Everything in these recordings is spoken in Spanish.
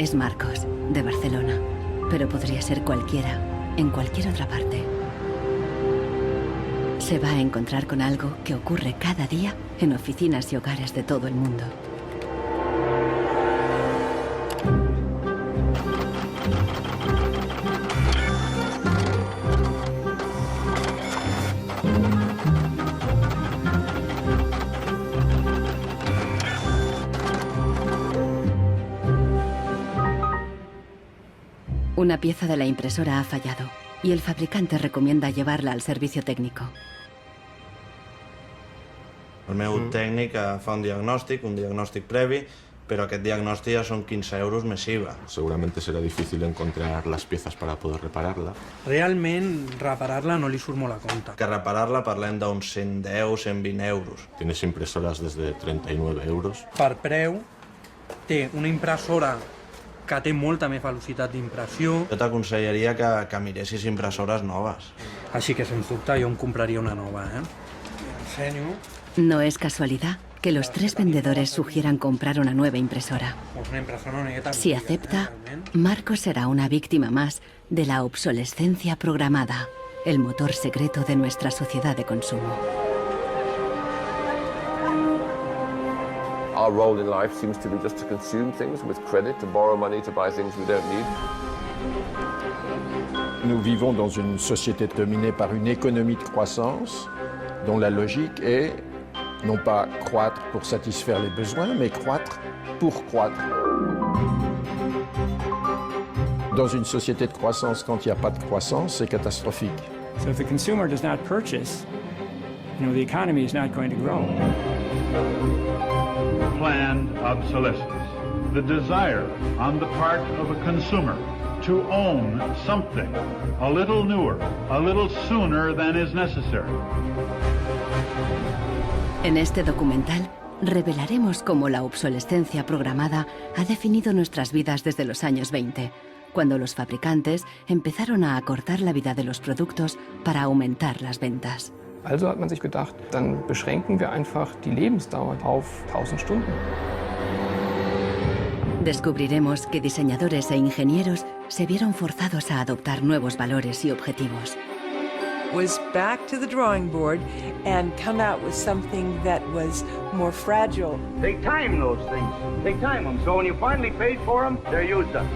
Es Marcos, de Barcelona, pero podría ser cualquiera, en cualquier otra parte. Se va a encontrar con algo que ocurre cada día en oficinas y hogares de todo el mundo. Una pieza de la impresora ha fallado y el fabricante recomienda llevarla al servicio técnico. El meu tècnic fa un diagnòstic previ, pero aquest diagnòstic ja són 15 euros més IVA. Seguramente será difícil encontrar las piezas para poder repararla. Realment, reparar-la no li surt molt a compte. Que reparar-la parlem d'uns 110, 120 euros. Tienes impresoras desde 39 euros. Per preu, té una impressora que té molta més velocitat d'impressió. Jo t'aconsellaria que miressis impressores noves. Així que, sens dubte, jo em compraria una nova, Ensenyo. No es casualidad que los tres vendedores sugieran comprar una nueva impresora. Si acepta, Marcos será una víctima más de la obsolescencia programada, el motor secreto de nuestra sociedad de consumo. Our role in life seems to be just to consume things with credit, to borrow money to buy things we don't need. Nous vivons dans une société dominée par une économie de croissance dont la logique est non pas croître pour satisfaire les besoins, mais croître pour croître. Dans une société de croissance, quand il n'y a pas de croissance, c'est catastrophique. So if the consumer does not purchase, the economy is not going to grow. Planned obsolescence, the desire on the part of a consumer to own something a little newer, a little sooner than is necessary. En este documental revelaremos cómo la obsolescencia programada ha definido nuestras vidas desde los años 20, cuando los fabricantes empezaron a acortar la vida de los productos para aumentar las ventas. Also hat man sich gedacht, dann beschränken wir einfach die Lebensdauer auf 1000 Stunden. Descubriremos que diseñadores e ingenieros se vieron forzados a adoptar nuevos valores y objetivos. Was back to the drawing board and come out with something that was more fragile. Take time, those things. Take time them. So when you finally paid for them, they're used up.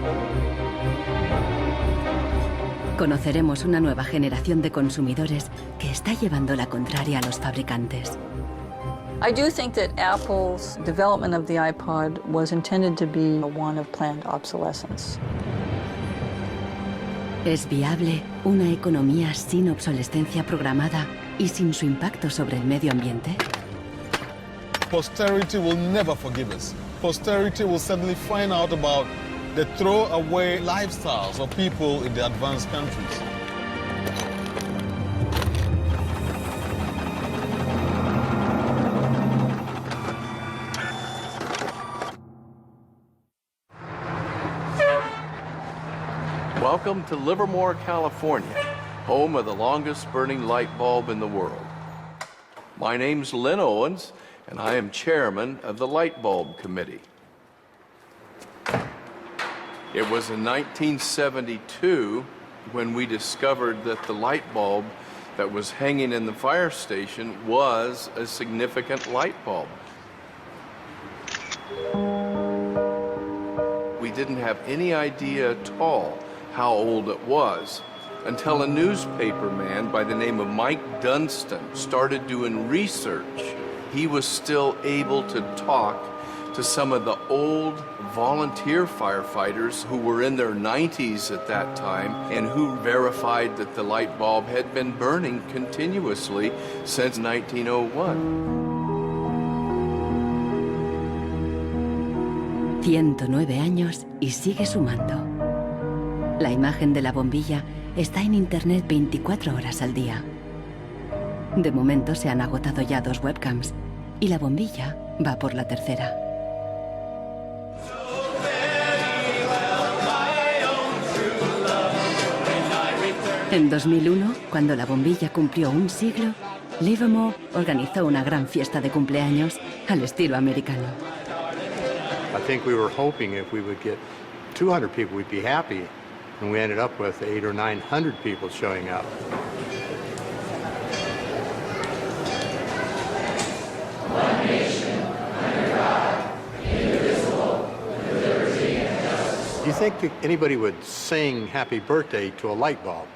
Conoceremos una nueva generación de consumidores que está llevando la contraria a los fabricantes. I do think that Apple's development of the iPod was intended to be one of planned obsolescence. ¿Es viable una economía sin obsolescencia programada y sin su impacto sobre el medio ambiente? Posterity will never forgive us. Posterity will suddenly find out about the throwaway lifestyles of people in the advanced countries. Welcome to Livermore, California, home of the longest burning light bulb in the world. My name's Lynn Owens, and I am chairman of the Light Bulb Committee. It was in 1972 when we discovered that the light bulb that was hanging in the fire station was a significant light bulb. We didn't have any idea at all how old it was until a newspaper man by the name of Mike Dunstan started doing research he was still able to talk to some of the old volunteer firefighters who were in their 90s at that time and who verified that the light bulb had been burning continuously since 1901. 109 años y sigue sumando. La imagen de la bombilla está en internet 24 horas al día. De momento se han agotado ya 2 webcams y la bombilla va por la tercera. En 2001, cuando la bombilla cumplió un siglo, Livermore organizó una gran fiesta de cumpleaños al estilo americano. I think we were hoping if we would get 200 people, we'd be happy, and we ended up with 800 or 900 people showing up. One nation, under God, indivisible, with liberty and justice. Do you think that anybody would sing happy birthday to a light bulb?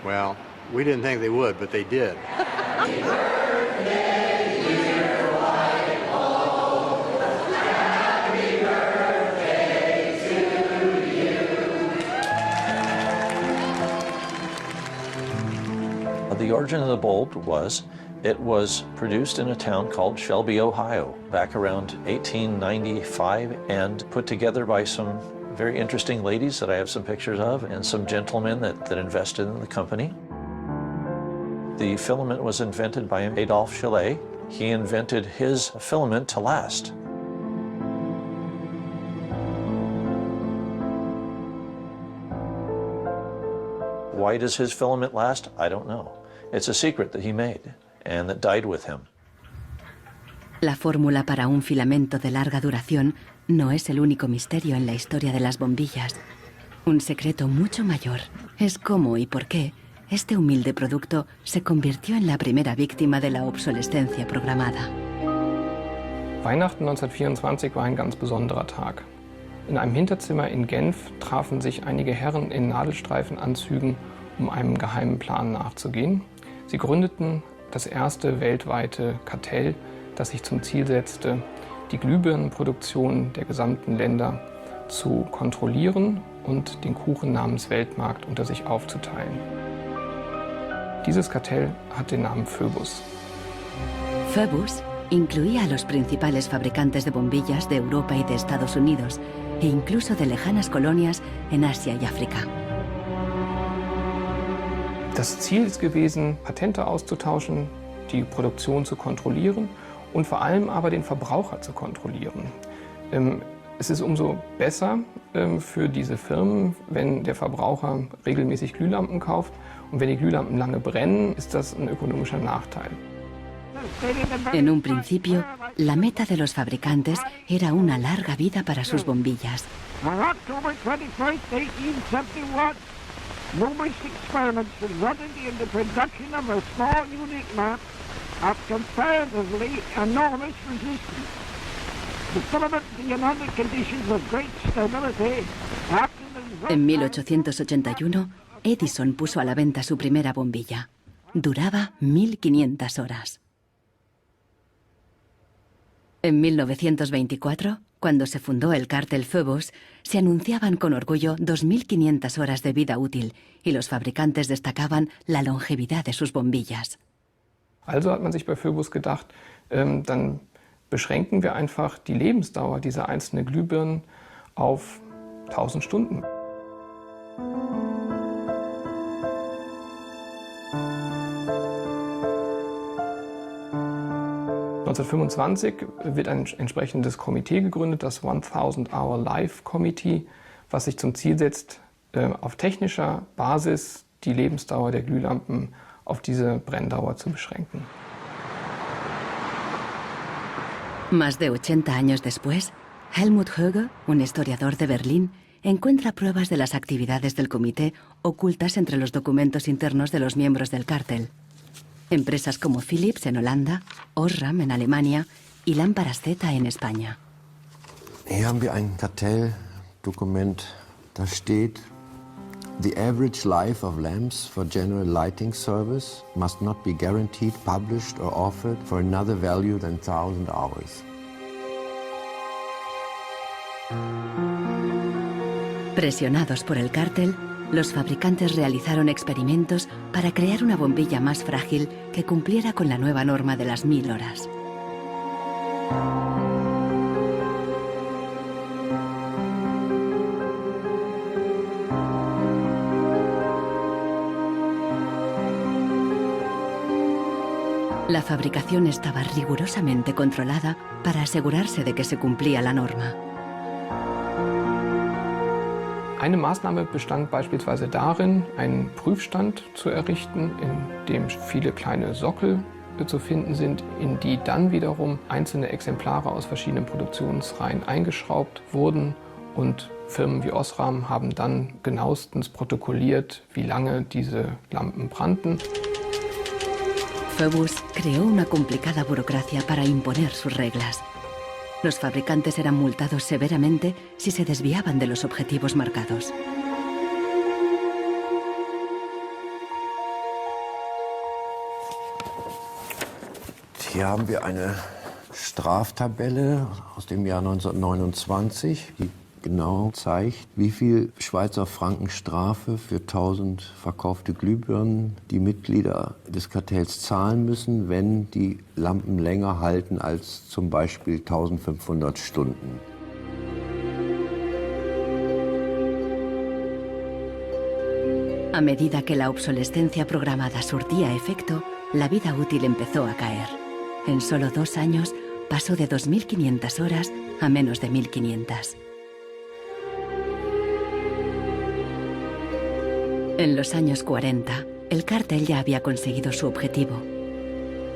Well, we didn't think they would, but they did. Happy birthday, dear light bulb. Happy birthday to you. The origin of the bulb was, it was produced in a town called Shelby, Ohio, back around 1895, and put together by some very interesting ladies that I have some pictures of, and some gentlemen that invested in the company. The filament was invented by Adolphe Chaillet. He invented his filament to last. Why does his filament last? I don't know. It's a secret that he made and that died with him. La fórmula para un filamento de larga duración no es el único misterio en la historia de las bombillas. Un secreto mucho mayor es cómo y por qué este humilde producto se convirtió en la primera víctima de la obsolescencia programada. Weihnachten 1924 war ein ganz besonderer Tag. In einem Hinterzimmer in Genf trafen sich einige Herren in Nadelstreifenanzügen, um einem geheimen Plan nachzugehen. Sie gründeten das erste weltweite Kartell, das sich zum Ziel setzte, die Glühbirnenproduktion der gesamten Länder zu kontrollieren und den Kuchen namens Weltmarkt unter sich aufzuteilen. Dieses Kartell hat den Namen Phoebus. Phoebus incluía a los principales fabricantes de bombillas de Europa y de Estados Unidos, e incluso de lejanas colonias en Asia y África. Das Ziel ist gewesen, Patente auszutauschen, die Produktion zu kontrollieren und vor allem aber den Verbraucher zu kontrollieren. Es ist umso besser für diese Firmen, wenn der Verbraucher regelmäßig Glühlampen kauft, und wenn die Glühlampen lange brennen, ist das ein ökonomischer Nachteil. En un principio, la meta de los fabricantes era una larga vida para sus bombillas. On October 21st, 1871, numerous experiments resulted in the production of a small unique lamp of comparatively enormous resistance. The filament being under conditions of great stability after the... En 1881, Edison puso a la venta su primera bombilla. Duraba 1500 horas. En 1924, cuando se fundó el cártel Phoebus, se anunciaban con orgullo 2500 horas de vida útil y los fabricantes destacaban la longevidad de sus bombillas. Also hat man sich bei Phoebus gedacht, dann beschränken wir einfach die Lebensdauer dieser einzelnen Glühbirnen auf 1000 Stunden. (1925) wird ein entsprechendes Komitee gegründet, das 1000 Hour Life Committee, was sich zum Ziel setzt, auf technischer Basis die Lebensdauer der Glühlampen auf diese Brenndauer zu beschränken. Más de 80 años después, Helmut Höge, un historiador de Berlín, encuentra pruebas de las actividades del comité ocultas entre los documentos internos de los miembros del cártel. Empresas como Philips en Holanda, Osram en Alemania y Lámparas Z en España. Hier haben wir ein Kartelldokument, da steht, The average life of lamps for general lighting service must not be guaranteed, published or offered for another value than 1,000 hours. Presionados por el cártel, los fabricantes realizaron experimentos para crear una bombilla más frágil que cumpliera con la nueva norma de las 1000 horas. La fabricación estaba rigurosamente controlada para asegurarse de que se cumplía la norma. Eine Maßnahme bestand beispielsweise darin, einen Prüfstand zu errichten, in dem viele kleine Sockel zu finden sind, in die dann wiederum einzelne Exemplare aus verschiedenen Produktionsreihen eingeschraubt wurden und Firmen wie Osram haben dann genauestens protokolliert, wie lange diese Lampen brannten. Phoebus creó una complicada burocracia para imponer sus reglas. Los fabricantes eran multados severamente si se desviaban de los objetivos marcados. Hier haben wir eine Straftabelle aus dem Jahr 1929, die genau zeigt, wie viel Schweizer Franken Strafe für 1000 verkaufte Glühbirnen die Mitglieder des Kartells zahlen müssen, wenn die Lampen länger halten als zum Beispiel 1500 Stunden. A medida que la obsolescencia programada surtía efecto, la vida útil empezó a caer. En solo 2 años pasó de 2500 horas a menos de 1500. En los años 40, el cártel ya había conseguido su objetivo.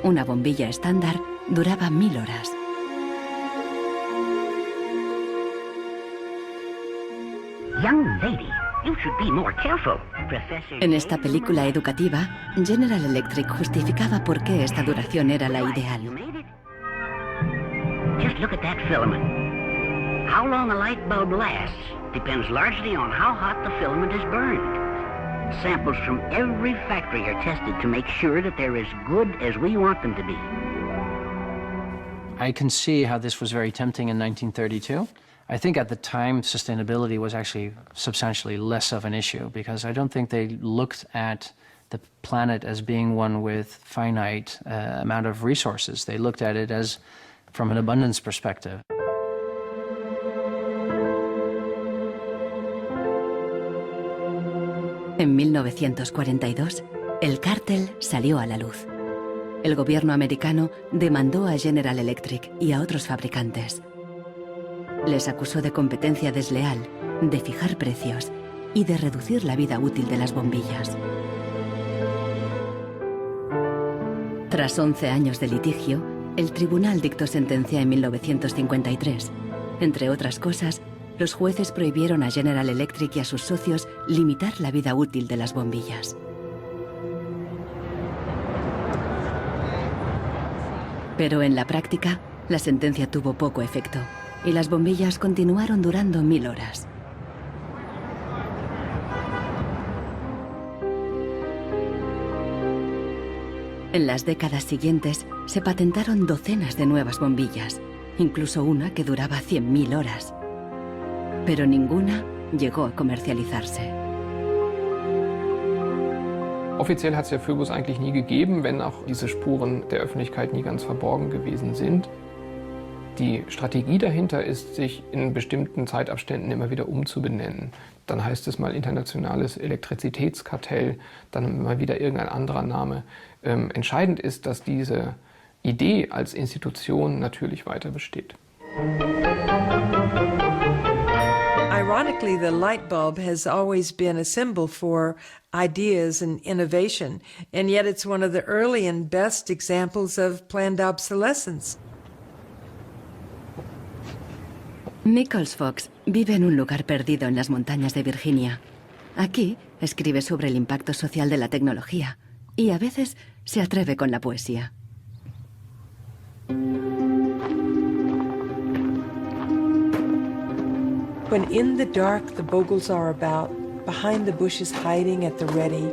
Una bombilla estándar duraba 1000 horas. Young lady, you should be more careful. Professor... En esta película educativa, General Electric justificaba por qué esta duración era la ideal. Just look at that filament. How long a light bulb lasts depends largely on how hot the filament is burned. Samples from every factory are tested to make sure that they're as good as we want them to be. I can see how this was very tempting in 1932. I think at the time sustainability was actually substantially less of an issue because I don't think they looked at the planet as being one with finite amount of resources. They looked at it as from an abundance perspective. En 1942, el cártel salió a la luz. El gobierno americano demandó a General Electric y a otros fabricantes. Les acusó de competencia desleal, de fijar precios y de reducir la vida útil de las bombillas. Tras 11 años de litigio, el tribunal dictó sentencia en 1953. Entre otras cosas, los jueces prohibieron a General Electric y a sus socios limitar la vida útil de las bombillas. Pero en la práctica, la sentencia tuvo poco efecto y las bombillas continuaron durando 1000 horas. En las décadas siguientes se patentaron docenas de nuevas bombillas, incluso una que duraba 100.000 horas. Pero ninguna llegó a comercializarse. Offiziell hat es ja Phoebus eigentlich nie gegeben, wenn auch diese Spuren der Öffentlichkeit nie ganz verborgen gewesen sind. Die Strategie dahinter ist, sich in bestimmten Zeitabständen immer wieder umzubenennen. Dann heißt es mal internationales Elektrizitätskartell, dann mal wieder irgendein anderer Name. Entscheidend ist, dass diese Idee als Institution natürlich weiter besteht. Ironically, the light bulb has always been a symbol for ideas and innovation, and yet it's one of the early and best examples of planned obsolescence. Nichols Fox vive en un lugar perdido en las montañas de Virginia. Aquí escribe sobre el impacto social de la tecnología y a veces se atreve con la poesía. When in the dark the Bogles are about, behind the bushes hiding at the ready.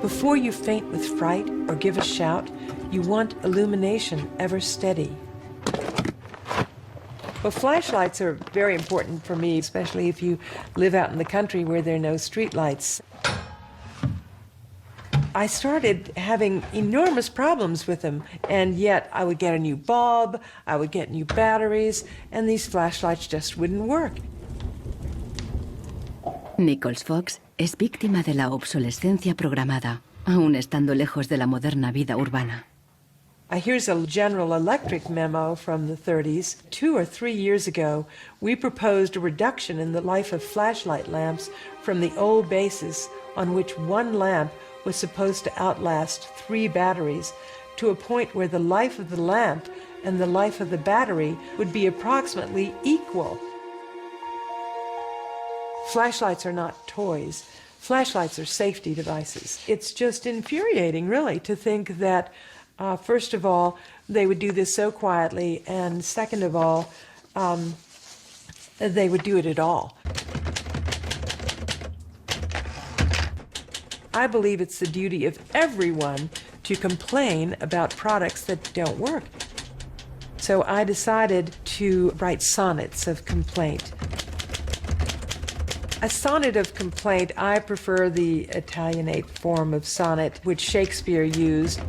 Before you faint with fright or give a shout, you want illumination ever steady. Well, flashlights are very important for me, especially if you live out in the country where there are no street lights. I started having enormous problems with them, and yet I would get a new bulb, I would get new batteries, and these flashlights just wouldn't work. Nichols Fox es víctima de la obsolescencia programada, aún estando lejos de la moderna vida urbana. Here's a General Electric memo from the 30s. 2 or 3 years ago, we proposed a reduction in the life of flashlight lamps from the old basis on which one lamp was supposed to outlast 3 batteries to a point where the life of the lamp and the life of the battery would be approximately equal. Flashlights are not toys. Flashlights are safety devices. It's just infuriating, really, to think that first of all, they would do this so quietly, and second of all, they would do it at all. I believe it's the duty of everyone to complain about products that don't work. So I decided to write sonnets of complaint. A sonnet of complaint, I prefer the Italianate form of sonnet, which Shakespeare used.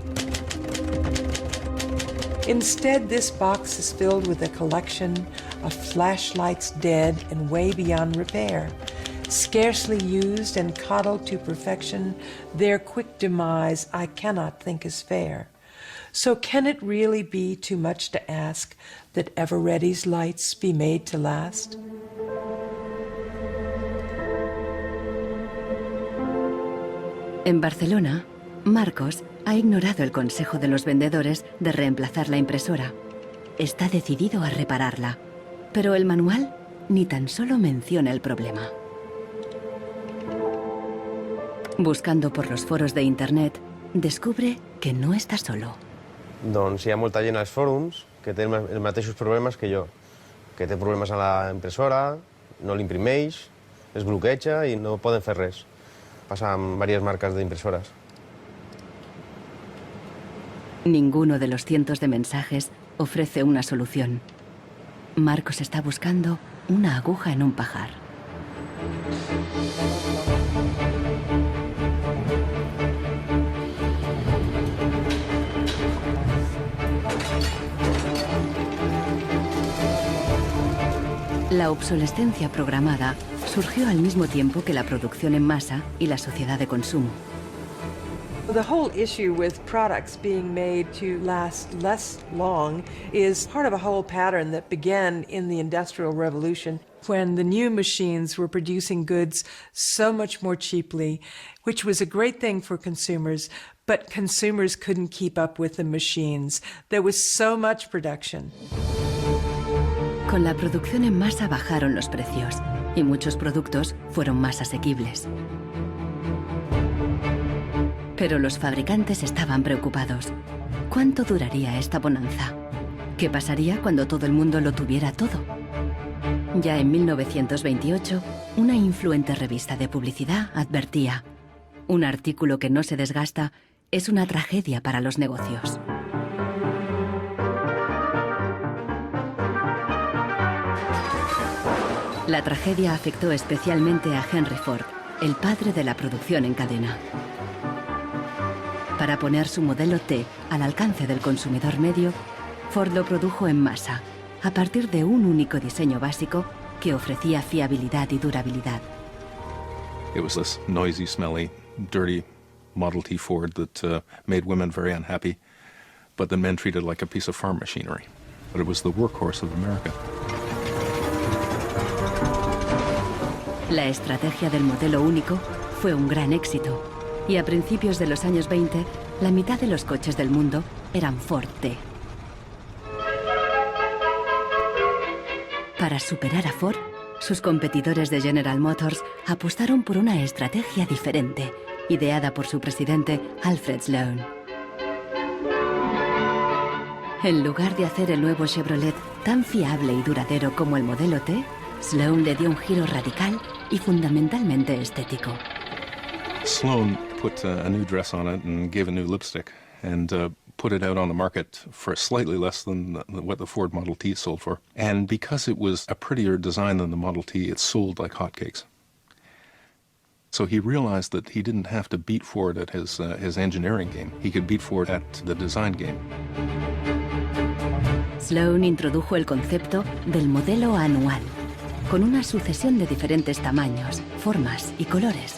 Instead, this box is filled with a collection of flashlights dead and way beyond repair. Scarcely used and coddled to perfection, their quick demise I cannot think is fair. So can it really be too much to ask that Ever-Ready's lights be made to last? En Barcelona, Marcos ha ignorado el consejo de los vendedores de reemplazar la impresora. Está decidido a repararla, pero el manual ni tan solo menciona el problema. Buscando por los foros de internet, descubre que no está solo. Doncs hi ha molta gent als fòrums que té els mateixos problemes que jo, que té problemes a la impressora, no l'imprimeix, es bloqueja i no poden fer res. Passa amb diverses marques d'impressores. Ninguno de los cientos de mensajes ofrece una solución. Marcos está buscando una aguja en un pajar. La obsolescencia programada surgió al mismo tiempo que la producción en masa y la sociedad de consumo. The whole issue with products being made to last less long is part of a whole pattern that began in the Industrial Revolution, when the new machines were producing goods so much more cheaply, which was a great thing for consumers, but consumers couldn't keep up with the machines. There was so much production. Con la producción en masa bajaron los precios y muchos productos fueron más asequibles. Pero los fabricantes estaban preocupados. ¿Cuánto duraría esta bonanza? ¿Qué pasaría cuando todo el mundo lo tuviera todo? Ya en 1928, una influente revista de publicidad advertía: un artículo que no se desgasta es una tragedia para los negocios. La tragedia afectó especialmente a Henry Ford, el padre de la producción en cadena. Para poner su modelo T al alcance del consumidor medio, Ford lo produjo en masa, a partir de un único diseño básico que ofrecía fiabilidad y durabilidad. It was this noisy, smelly, dirty Model T Ford that made women very unhappy, but the men treated like a piece of farm machinery. But it was the workhorse of America. La estrategia del modelo único fue un gran éxito, y a principios de los años 20, la mitad de los coches del mundo eran Ford T. Para superar a Ford, sus competidores de General Motors apostaron por una estrategia diferente, ideada por su presidente Alfred Sloan. En lugar de hacer el nuevo Chevrolet tan fiable y duradero como el modelo T, Sloan le dio un giro radical y fundamentalmente estético. Sloan put a new dress on it and gave a new lipstick and put it out on the market for slightly less than what the Ford Model T sold for. And because it was a prettier design than the Model T, it sold like hotcakes. So he realized that he didn't have to beat Ford at his engineering game. He could beat Ford at the design game. Sloan introdujo el concepto del modelo anual, con una sucesión de diferentes tamaños, formas y colores.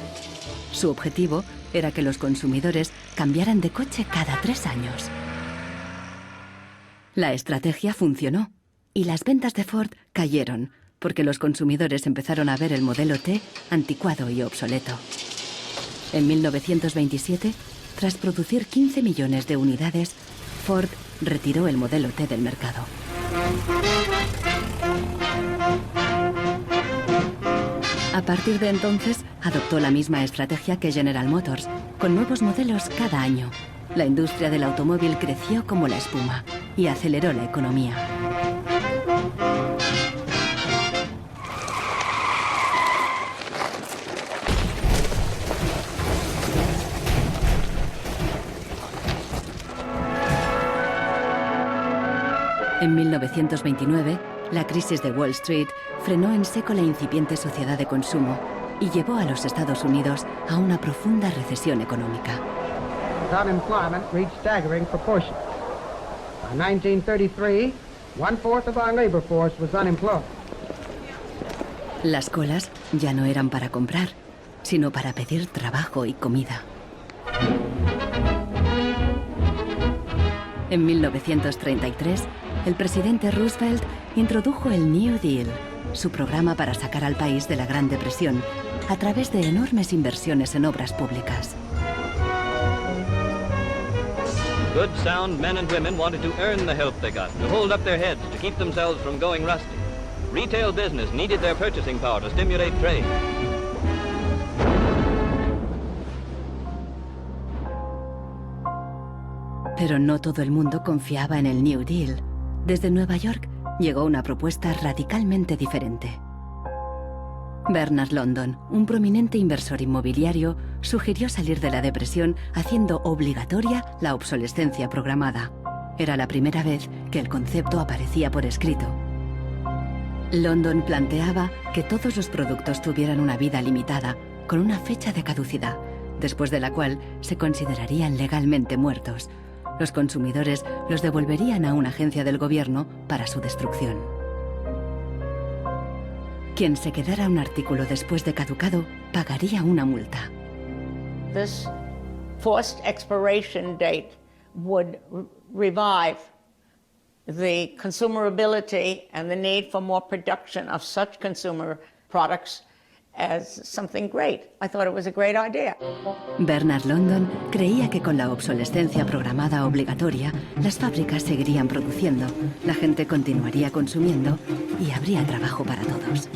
Su objetivo era que los consumidores cambiaran de coche cada 3 años. La estrategia funcionó y las ventas de Ford cayeron porque los consumidores empezaron a ver el modelo T anticuado y obsoleto. En 1927, tras producir 15 millones de unidades, Ford retiró el modelo T del mercado. A partir de entonces, adoptó la misma estrategia que General Motors, con nuevos modelos cada año. La industria del automóvil creció como la espuma y aceleró la economía. En 1929, la crisis de Wall Street frenó en seco la incipiente sociedad de consumo y llevó a los Estados Unidos a una profunda recesión económica. Unemployment reached staggering proportions. By 1933, 1/4 of our labor force was unemployed. Las colas ya no eran para comprar, sino para pedir trabajo y comida. En 1933, el presidente Roosevelt introdujo el New Deal, su programa para sacar al país de la Gran Depresión, a través de enormes inversiones en obras públicas. Good, sound men and women wanted to earn the help they got, to hold up their heads, to keep themselves from going rusty. Retail business needed their purchasing power to stimulate trade. Pero no todo el mundo confiaba en el New Deal. Desde Nueva York llegó una propuesta radicalmente diferente. Bernard London, un prominente inversor inmobiliario, sugirió salir de la depresión haciendo obligatoria la obsolescencia programada. Era la primera vez que el concepto aparecía por escrito. London planteaba que todos los productos tuvieran una vida limitada, con una fecha de caducidad, después de la cual se considerarían legalmente muertos. Los consumidores los devolverían a una agencia del gobierno para su destrucción. Quien se quedara un artículo después de caducado pagaría una multa. This forced expiration date would revive the consumerability and the need for more production of such consumer products as something great. I thought it was a great idea. Bernard London creía que con la obsolescencia programada obligatoria, las fábricas seguirían produciendo, la gente continuaría consumiendo y habría trabajo para todos.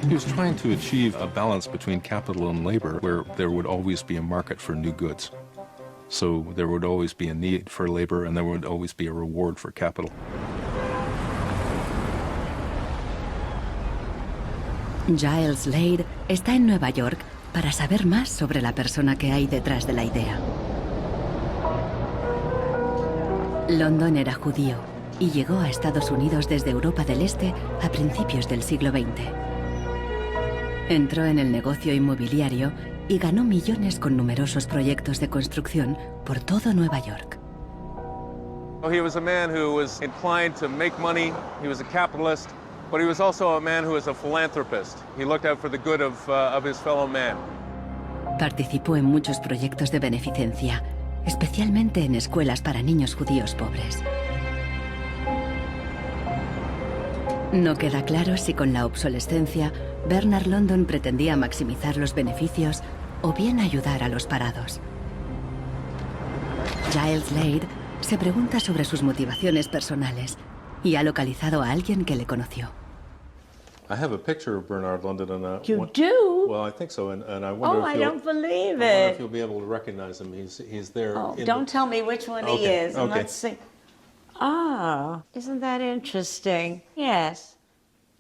He was trying to achieve a balance between capital and labor where there would always be a market for new goods. So there would always be a need for labor and there would always be a reward for capital. Giles Slade está en Nueva York para saber más sobre la persona que hay detrás de la idea. London era judío y llegó a Estados Unidos desde Europa del Este a principios del siglo XX. Entró en el negocio inmobiliario y ganó millones con numerosos proyectos de construcción por todo Nueva York. He was a man who was inclined to make money. He was a capitalist. But he was also a man who was a philanthropist. He looked out for the good of his fellow man. Participó en muchos proyectos de beneficencia, especialmente en escuelas para niños judíos pobres. No queda claro si con la obsolescencia Bernard London pretendía maximizar los beneficios o bien ayudar a los parados. Giles Slade se pregunta sobre sus motivaciones personales y ha localizado a alguien que le conoció. I have a picture of Bernard London and You do? Well, I think so, and I wonder Oh, if I don't believe I wonder it. if you'll be able to recognize him. He's there. Oh, in don't the... tell me which one he Okay, is. And okay. let's see. Ah, isn't that interesting? Yes.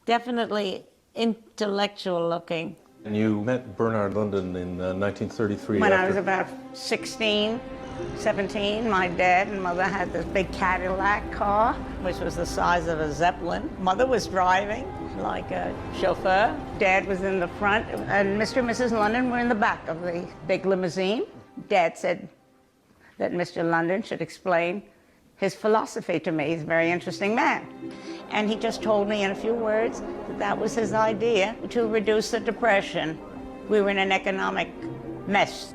Definitely intellectual looking. And you met Bernard London in 1933. When I was about 16, 17, my dad and mother had this big Cadillac car, which was the size of a Zeppelin. Mother was driving like a chauffeur. Dad was in the front, and Mr. and Mrs. London were in the back of the big limousine. Dad said that Mr. London should explain his philosophy to me. He's a very interesting man. And he just told me in a few words that that was his idea to reduce the Depression. We were in an economic mess,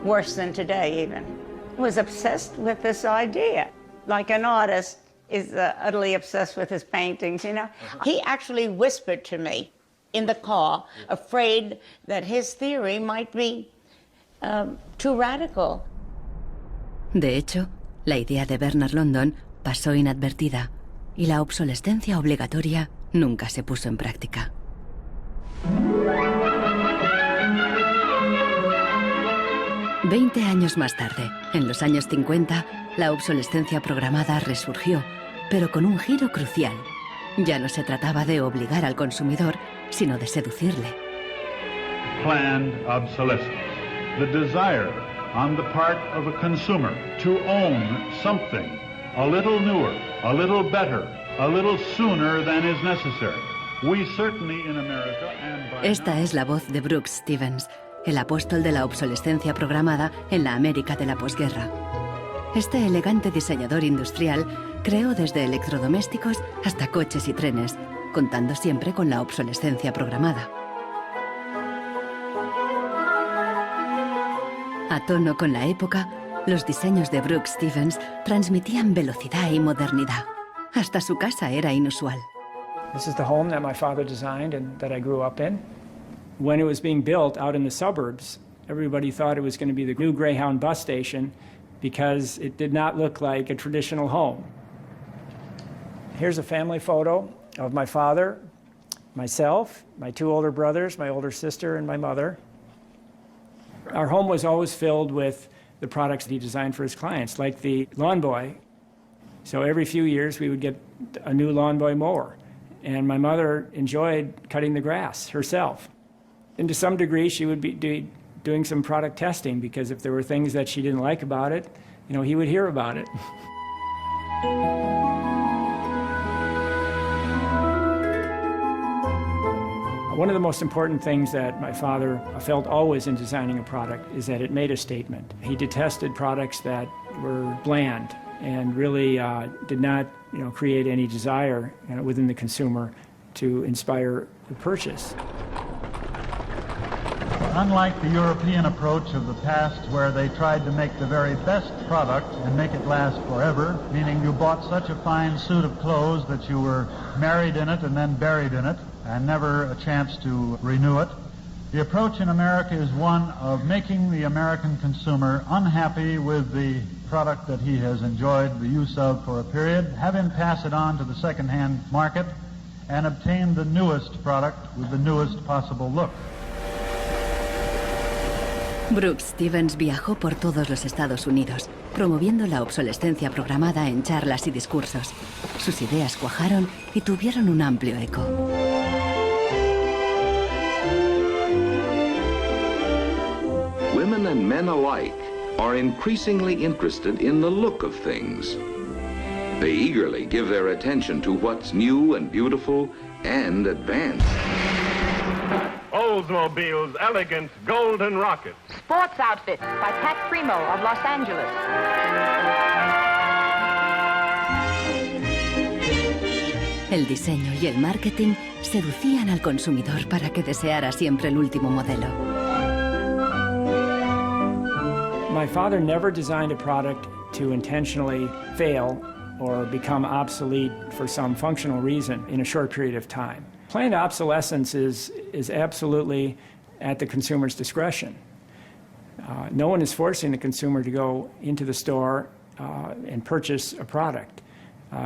worse than today even. He was obsessed with this idea. Like an artist is utterly obsessed with his paintings, you know. He actually whispered to me in the car, afraid that his theory might be too radical. De hecho, la idea de Bernard London pasó inadvertida y la obsolescencia obligatoria nunca se puso en práctica. Veinte años más tarde, en los años 50, la obsolescencia programada resurgió, pero con un giro crucial. Ya no se trataba de obligar al consumidor, sino de seducirle. Planned obsolescence. The desire on the part of a consumer to own something a little newer, a little better, a little sooner than is necessary. We certainly in America and by Esta es la voz de Brooks Stevens, el apóstol de la obsolescencia programada en la América de la posguerra. Este elegante diseñador industrial creó desde electrodomésticos hasta coches y trenes, contando siempre con la obsolescencia programada. A tono con la época, los diseños de Brooks Stevens transmitían velocidad y modernidad. Hasta su casa era inusual. This is the home that my father designed and that I grew up in. When it was being built out in the suburbs, everybody thought it was going to be the new Greyhound bus station because it did not look like a traditional home. Here's a family photo of my father, myself, my two older brothers, my older sister, and my mother. Our home was always filled with the products that he designed for his clients, like the Lawn Boy. So every few years we would get a new Lawn Boy mower. And my mother enjoyed cutting the grass herself. And to some degree she would be doing some product testing, because if there were things that she didn't like about it, you know, he would hear about it. One of the most important things that my father felt always in designing a product is that it made a statement. He detested products that were bland and really did not, create any desire within the consumer to inspire the purchase. Unlike the European approach of the past, where they tried to make the very best product and make it last forever, meaning you bought such a fine suit of clothes that you were married in it and then buried in it, and never a chance to renew it. The approach in America is one of making the American consumer unhappy with the product that he has enjoyed the use of for a period, have him pass it on to the second-hand market, and obtain the newest product with the newest possible look. Brooks Stevens viajó por todos los Estados Unidos, promoviendo la obsolescencia programada en charlas y discursos. Sus ideas cuajaron y tuvieron un amplio eco. Women and men alike are increasingly interested in the look of things. They eagerly give their attention to what's new and beautiful and advanced. Oldsmobile's elegant golden rocket. Sports outfit by Pat Primo of Los Angeles. El diseño y el marketing seducían al consumidor para que deseara siempre el último modelo. My father never designed a product to intentionally fail or become obsolete for some functional reason in a short period of time. Planned obsolescence is absolutely at the consumer's discretion. No one is forcing the consumer to go into the store and purchase a product.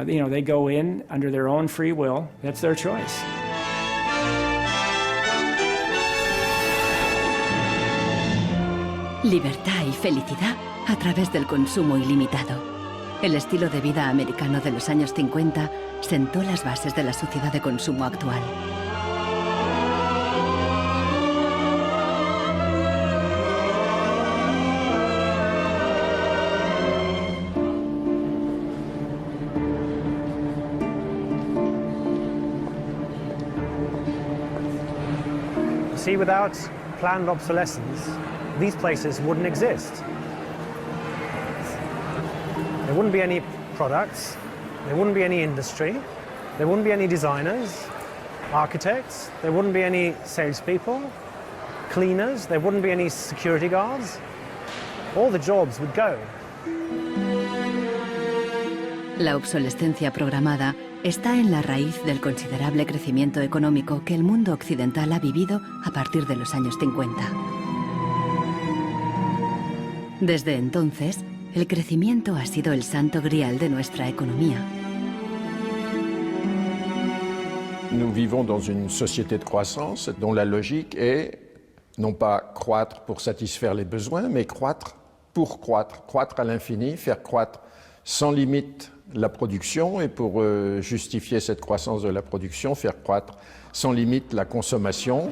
They go in under their own free will. That's their choice. Libertad y felicidad a través del consumo ilimitado. El estilo de vida americano de los años 50 sentó las bases de la sociedad de consumo actual. see, without planned obsolescence, these places wouldn't exist. There wouldn't be any products, there wouldn't be any industry, there wouldn't be any designers, architects, there wouldn't be any salespeople, cleaners, there wouldn't be any security guards. All the jobs would go. La obsolescencia programada está en la raíz del considerable crecimiento económico que el mundo occidental ha vivido a partir de los años 50. Desde entonces, el crecimiento ha sido el santo grial de nuestra economía. Nous vivons dans une société de croissance dont la logique est non pas croître pour satisfaire les besoins, mais croître pour croître, croître à l'infini, faire croître sans limite la production et pour justifier cette croissance de la production, faire croître sans limite la consommation.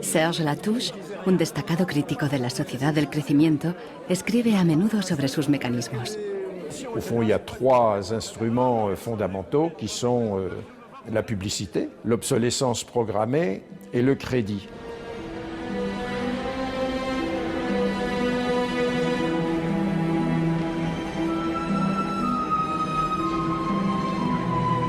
Serge Latouche, un destacado crítico de la sociedad del crecimiento, escribe a menudo sobre sus mecanismos. Au fond, il y a trois instruments fondamentaux qui sont la publicité, l'obsolescence programmée et le crédit.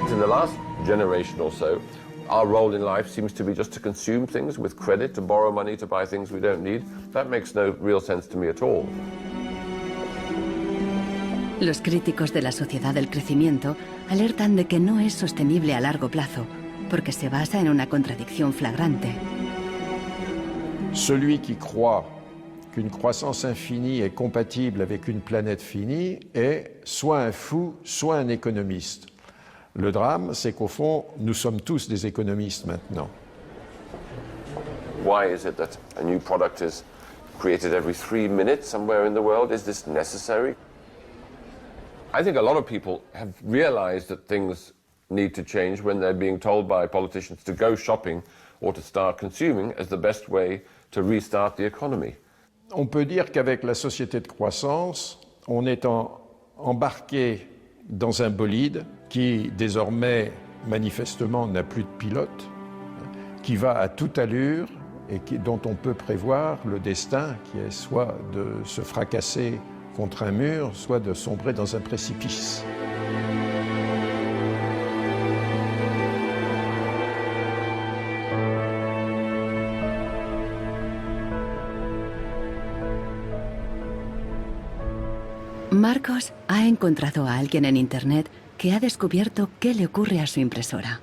In the last generation or so, our role in life seems to be just to consume things with credit, to borrow money to buy things we don't need. That makes no real sense to me at all. Los críticos de la sociedad del crecimiento alertan de que no es sostenible a largo plazo, porque se basa en una contradicción flagrante. Celui qui croit qu'une croissance infinie est compatible avec une planète finie est soit un fou, soit un économiste. Le drame, c'est qu'au fond, nous sommes tous des économistes maintenant. Why is it that a new product is created every 3 minutes somewhere in the world? Is this necessary? I think a lot of people have realized that things need to change when they're being told by politicians to go shopping or to start consuming as the best way to restart the economy. On peut dire qu'avec la société de croissance, on est embarqué dans un bolide qui désormais manifestement n'a plus de pilote, qui va à toute allure et dont on peut prévoir le destin qui est soit de se fracasser contre un mur, soit de sombrer dans un précipice. Marcos ha encontrado a alguien en Internet que ha descubierto qué le ocurre a su impresora.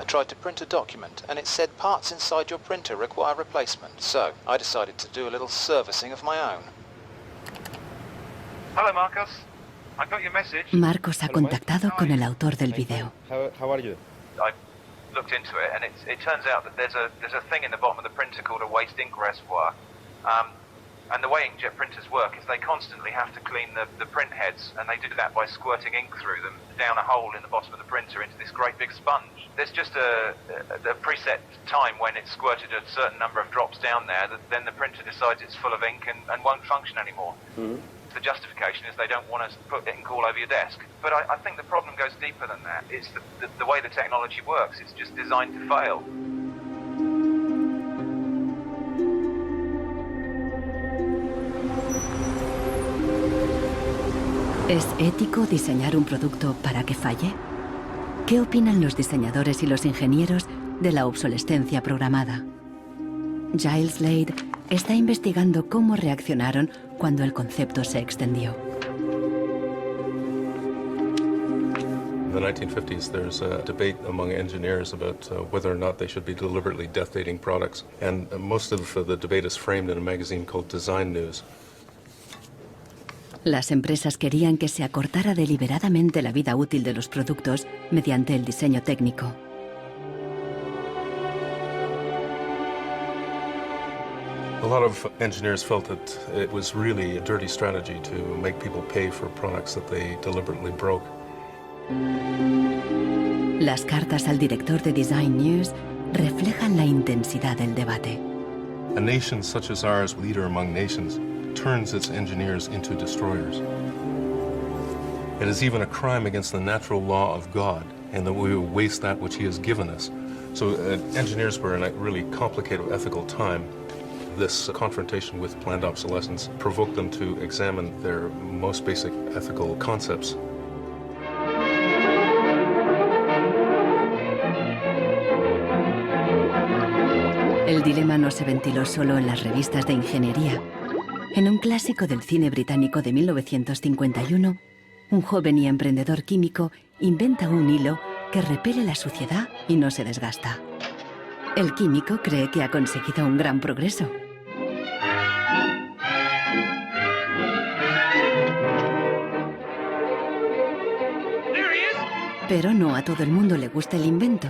I tried to print a document and it said parts inside your printer require replacement, so I decided to do a little servicing of my own. Hello, Marcos. I got your message. Marcos ha contactado con el autor del video. How are you? I looked into it, and it turns out that there's a thing in the bottom of the printer called a waste ink reservoir. And the way inkjet printers work is they constantly have to clean the print heads, and they do that by squirting ink through them down a hole in the bottom of the printer into this great big sponge. There's just a preset time when it's squirted a certain number of drops down there that then the printer decides it's full of ink and won't function anymore. Mm-hmm. The justification is they don't want to put ink all over your desk. But I think the problem goes deeper than that. It's the way the technology works. It's just designed to fail. ¿Es ético diseñar un producto para que falle? ¿Qué opinan los diseñadores y los ingenieros de la obsolescencia programada? Giles Slade está investigando cómo reaccionaron cuando el concepto se extendió. In the 1950s, there's a debate among engineers about whether or not they should be deliberately death dating products. And most of the debate is framed in a magazine called Design News. Las empresas querían que se acortara deliberadamente la vida útil de los productos mediante el diseño técnico. A lot of engineers felt that it was really a dirty strategy to make people pay for products that they deliberately broke. Las cartas al director de Design News reflejan la intensidad del debate. A nation such as ours, leader among nations, turns its engineers into destroyers. It is even a crime against the natural law of God, and that we will waste that which He has given us So engineers were in a really complicated ethical time. This confrontation with planned obsolescence provoked them to examine their most basic ethical concepts. El dilema no se ventiló solo en las revistas de ingeniería. En un clásico del cine británico de 1951, un joven y emprendedor químico inventa un hilo que repele la suciedad y no se desgasta. El químico cree que ha conseguido un gran progreso. Pero no a todo el mundo le gusta el invento,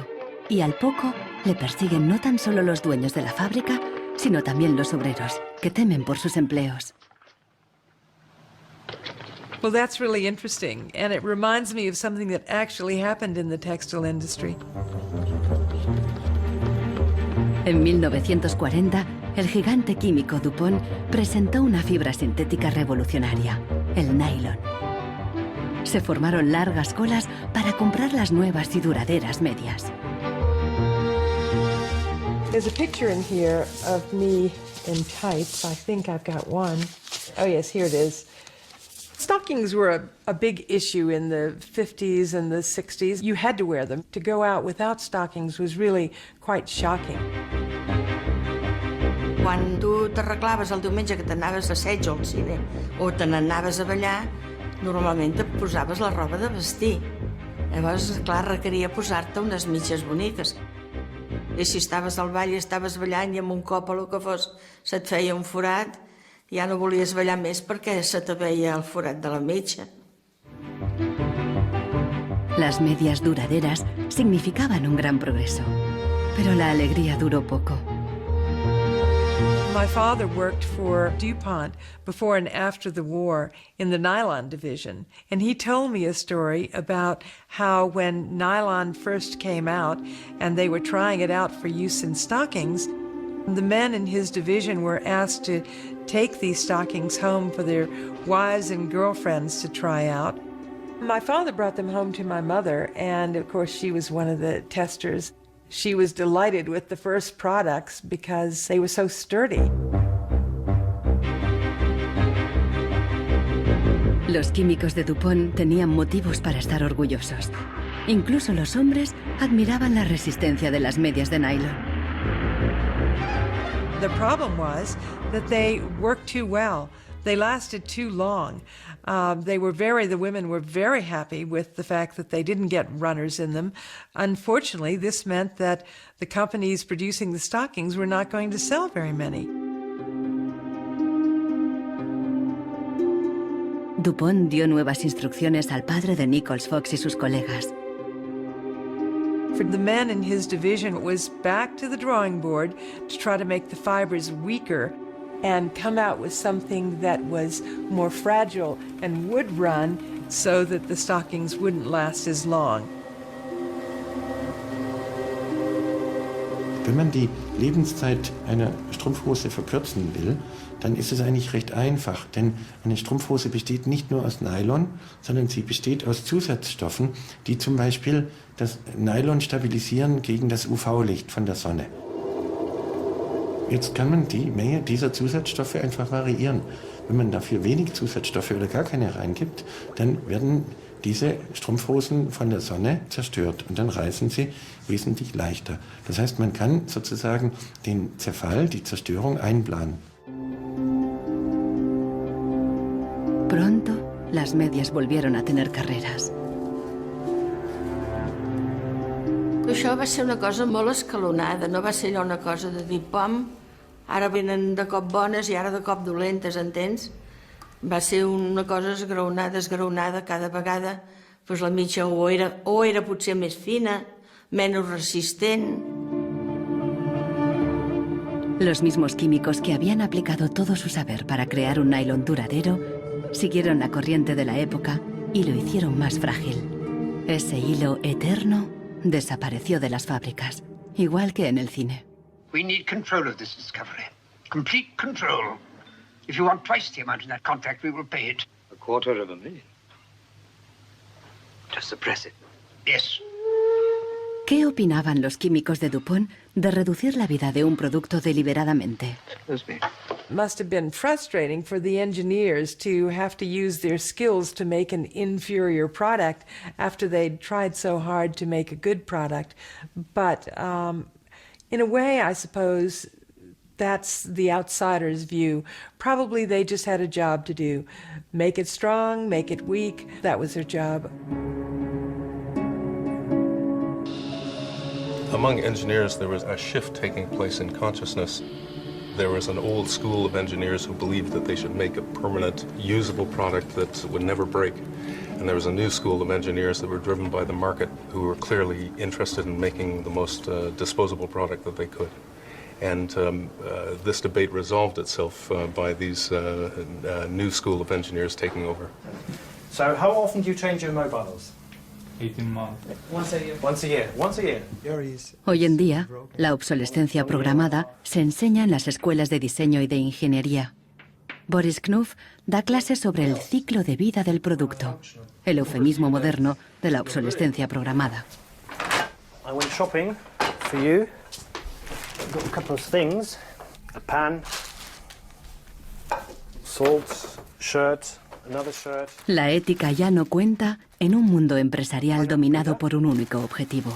y al poco le persiguen no tan solo los dueños de la fábrica, sino también los obreros, que temen por sus empleos. Well, that's really interesting, and it reminds me of something that actually happened in the textile industry. En 1940, el gigante químico DuPont presentó una fibra sintética revolucionaria, el nylon. Se formaron largas colas para comprar las nuevas y duraderas medias. There's a picture in here of me in tights. I think I've got one. Oh yes, here it is. Stockings were a big issue in the 50s and the 60s. You had to wear them. To go out without stockings was really quite shocking. Quan tu t'arreglaves el diumenge que t'anaves a assaig o al cine o te n'anaves a ballar, normalment et posaves la roba de vestir. Llavors, clar, requeria posar-te unes mitges boniques. I si estaves al ball i estaves ballant i amb un cop o el que fos se't feia un forat, ja no volies ballar més perquè se te veia el forat de la mitja. Las medias duraderas significaban un gran progreso, pero la alegría duró poco. My father worked for DuPont before and after the war in the nylon division, and he told me a story about how when nylon first came out and they were trying it out for use in stockings, the men in his division were asked to take these stockings home for their wives and girlfriends to try out. My father brought them home to my mother, and of course she was one of the testers. She was delighted with the first products because they were so sturdy. Los químicos de DuPont tenían motivos para estar orgullosos. Incluso los hombres admiraban la resistencia de las medias de nylon. The problem was that they worked too well. They lasted too long. The women were very happy with the fact that they didn't get runners in them. Unfortunately, this meant that the companies producing the stockings were not going to sell very many. DuPont dio nuevas instrucciones al padre de Nichols Fox y sus colegas. For the men in his division, it was back to the drawing board to try to make the fibers weaker and come out with something that was more fragile and would run so that the stockings wouldn't last as long. Wenn man die Lebenszeit einer Strumpfhose verkürzen will, dann ist es eigentlich recht einfach, denn eine Strumpfhose besteht nicht nur aus Nylon, sondern sie besteht aus Zusatzstoffen, die zum Beispiel das Nylon stabilisieren gegen das UV-Licht von der Sonne. Jetzt kann man die Menge dieser Zusatzstoffe einfach variieren. Wenn man dafür wenig Zusatzstoffe oder gar keine reingibt, dann werden diese Strumpfhosen von der Sonne zerstört und dann reißen sie wesentlich leichter. Das heißt, man kann sozusagen den Zerfall, die Zerstörung einplanen. Pronto, las medias volvieron a tener carreras. Això va ser una cosa molt escalonada, no va ser allò una cosa de dir, pom, ara venen de cop bones i ara de cop dolentes, entens? Va ser una cosa esgraonada cada vegada, doncs la mitja o era potser més fina, menos resistent. Los mismos químicos que habían aplicado todo su saber para crear un nylon duradero siguieron la corriente de la época y lo hicieron más frágil. Ese hilo eterno desapareció de las fábricas, igual que en el cine. We need control of this discovery. Complete control. If you want twice the amount in that contract, we will pay it. $250,000. To suppress it. Yes. ¿Qué opinaban los químicos de DuPont de reducir la vida de un producto deliberadamente? Must have been frustrating for the engineers to have to use their skills to make an inferior product after they'd tried so hard to make a good product. But in a way, I suppose that's the outsider's view. Probably they just had a job to do. Make it strong, make it weak. That was their job. Among engineers, there was a shift taking place in consciousness. There was an old school of engineers who believed that they should make a permanent, usable product that would never break. And there was a new school of engineers that were driven by the market, who were clearly interested in making the most disposable product that they could. And this debate resolved itself by these new school of engineers taking over. So how often do you change your mobiles? 18 months. Once a year. Once a year. Once a year. Hoy en día, la obsolescencia programada se enseña en las escuelas de diseño y de ingeniería. Boris Knuth da clases sobre el ciclo de vida del producto, el eufemismo moderno de la obsolescencia programada. I went shopping for you. Got a couple of things. A pan, salt, shirt, another shirt. La ética ya no cuenta en un mundo empresarial dominado por un único objetivo: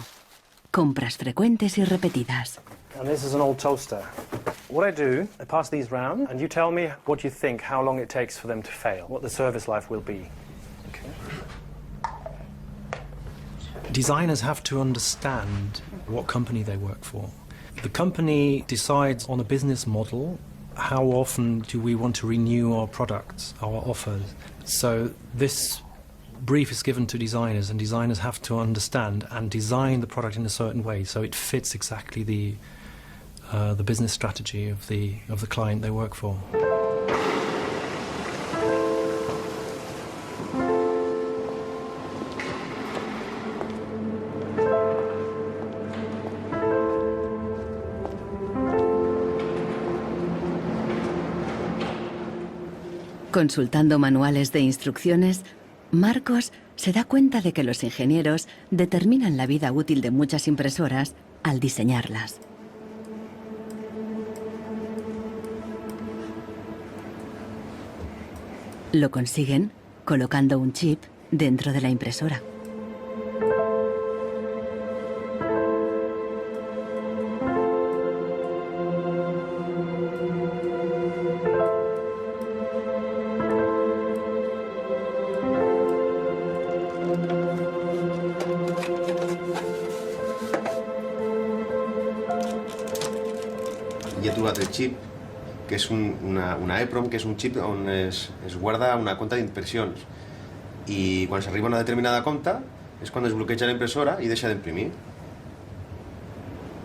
compras frecuentes y repetidas. And this is an old toaster. What I do, I pass these round, and you tell me what you think, how long it takes for them to fail, what the service life will be. Okay. Designers have to understand what company they work for. The company decides on a business model. How often do we want to renew our products, our offers? So this brief is given to designers, and designers have to understand and design the product in a certain way so it fits exactly the business strategy of the client they work for. Consultando manuales de instrucciones, Marcos se da cuenta de que los ingenieros determinan la vida útil de muchas impresoras al diseñarlas. Lo consiguen colocando un chip dentro de la impresora. Hi ha trobat el xip, que és una EEPROM, que és un xip on es guarda una compta d'impressions. I quan s'arriba a una determinada compta és quan es bloqueja la impresora i deixa d'imprimir.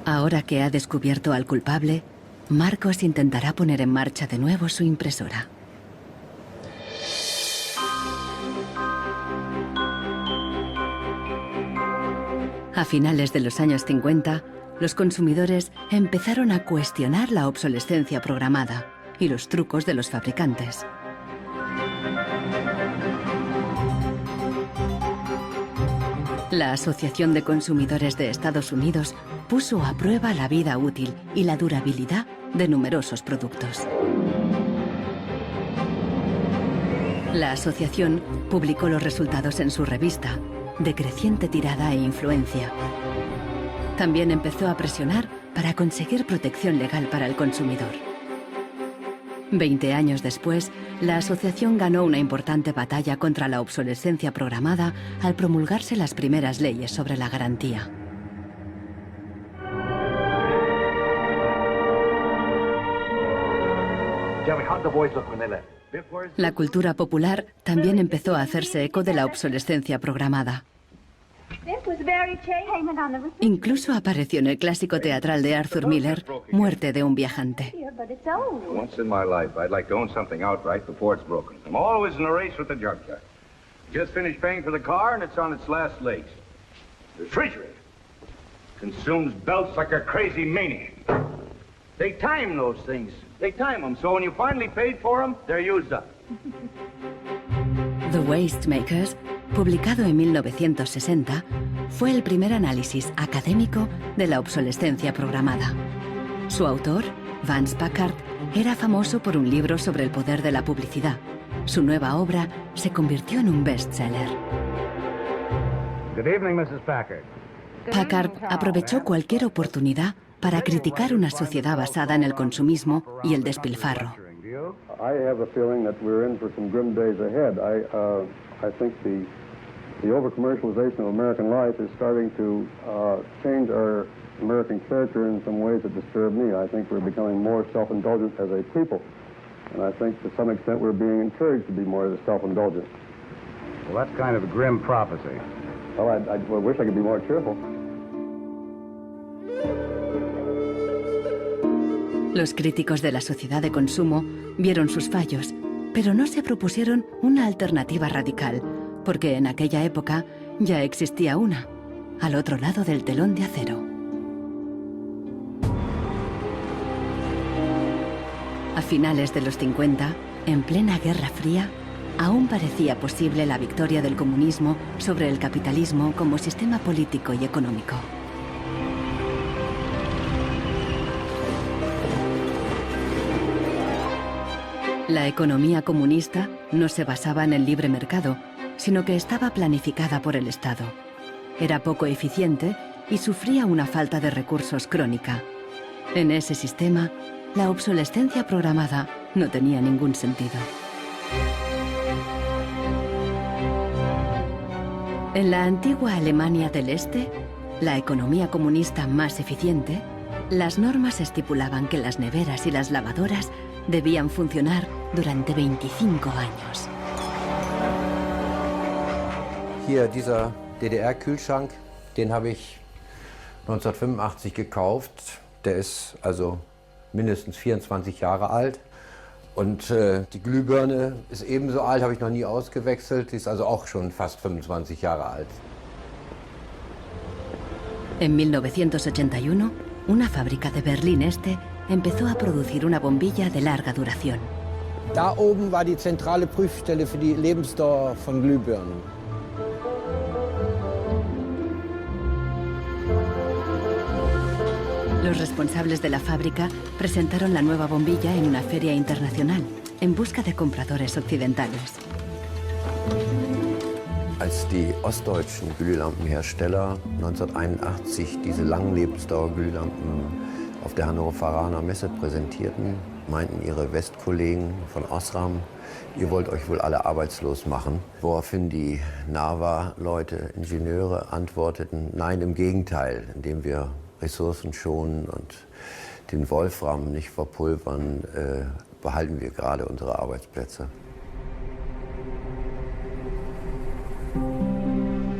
Ahora que ha descubierto al culpable, Marcos intentará poner en marcha de nuevo su impresora. A finales de los años 50, los consumidores empezaron a cuestionar la obsolescencia programada y los trucos de los fabricantes. La Asociación de Consumidores de Estados Unidos puso a prueba la vida útil y la durabilidad de numerosos productos. La asociación publicó los resultados en su revista, de creciente tirada e influencia. También empezó a presionar para conseguir protección legal para el consumidor. 20 años después, la asociación ganó una importante batalla contra la obsolescencia programada al promulgarse las primeras leyes sobre la garantía. La cultura popular también empezó a hacerse eco de la obsolescencia programada. Incluso apareció en el clásico teatral de Arthur Miller, Muerte de un viajante. Once in my life, I'd like to own something outright before it's broken. I'm always in a race with the junkyard. Just finished paying for the car and it's on its last legs. The refrigerator consumes belts like a crazy maniac. They time those things. They time them, so when you finally paid for them, they're used up. The Waste Makers, publicado en 1960, fue el primer análisis académico de la obsolescencia programada. Su autor, Vance Packard, era famoso por un libro sobre el poder de la publicidad. Su nueva obra se convirtió en un bestseller. Good evening, Mrs. Packard. Packard aprovechó cualquier oportunidad para criticar una sociedad basada en el consumismo y el despilfarro. I have a feeling that we're in for some grim days ahead. I think the over-commercialization of American life is starting to change our American character in some ways that disturb me. I think we're becoming more self-indulgent as a people. And I think to some extent we're being encouraged to be more self-indulgent. Well, that's kind of a grim prophecy. Well, I wish I could be more cheerful. Los críticos de la sociedad de consumo vieron sus fallos, pero no se propusieron una alternativa radical, porque en aquella época ya existía una, al otro lado del telón de acero. A finales de los 50, en plena Guerra Fría, aún parecía posible la victoria del comunismo sobre el capitalismo como sistema político y económico. La economía comunista no se basaba en el libre mercado, sino que estaba planificada por el Estado. Era poco eficiente y sufría una falta de recursos crónica. En ese sistema, la obsolescencia programada no tenía ningún sentido. En la antigua Alemania del Este, la economía comunista más eficiente, las normas estipulaban que las neveras y las lavadoras debían funcionar durante 25 años. Hier dieser DDR-Kühlschrank, den habe ich 1985 gekauft. Der ist also mindestens 24 Jahre alt. Und die Glühbirne ist ebenso alt, habe ich noch nie ausgewechselt. Die ist also auch schon fast 25 Jahre alt. En 1981, una fábrica de Berlín Este empezó a producir una bombilla de larga duración. Da oben war die zentrale Prüfstelle für die Lebensdauer von Glühbirnen. Los responsables de la fábrica presentaron la nueva bombilla en una feria internacional, en busca de compradores occidentales. Als die ostdeutschen Glühlampenhersteller 1981 diese Langlebensdauerglühlampen auf der Hannoveraner Messe präsentierten, meinten ihre Westkollegen von Osram, ihr wollt euch wohl alle arbeitslos machen. Woraufhin die NAVA-Leute, Ingenieure, antworteten, nein, im Gegenteil, indem wir Ressourcen schonen und den Wolfram nicht verpulvern, behalten wir gerade unsere Arbeitsplätze.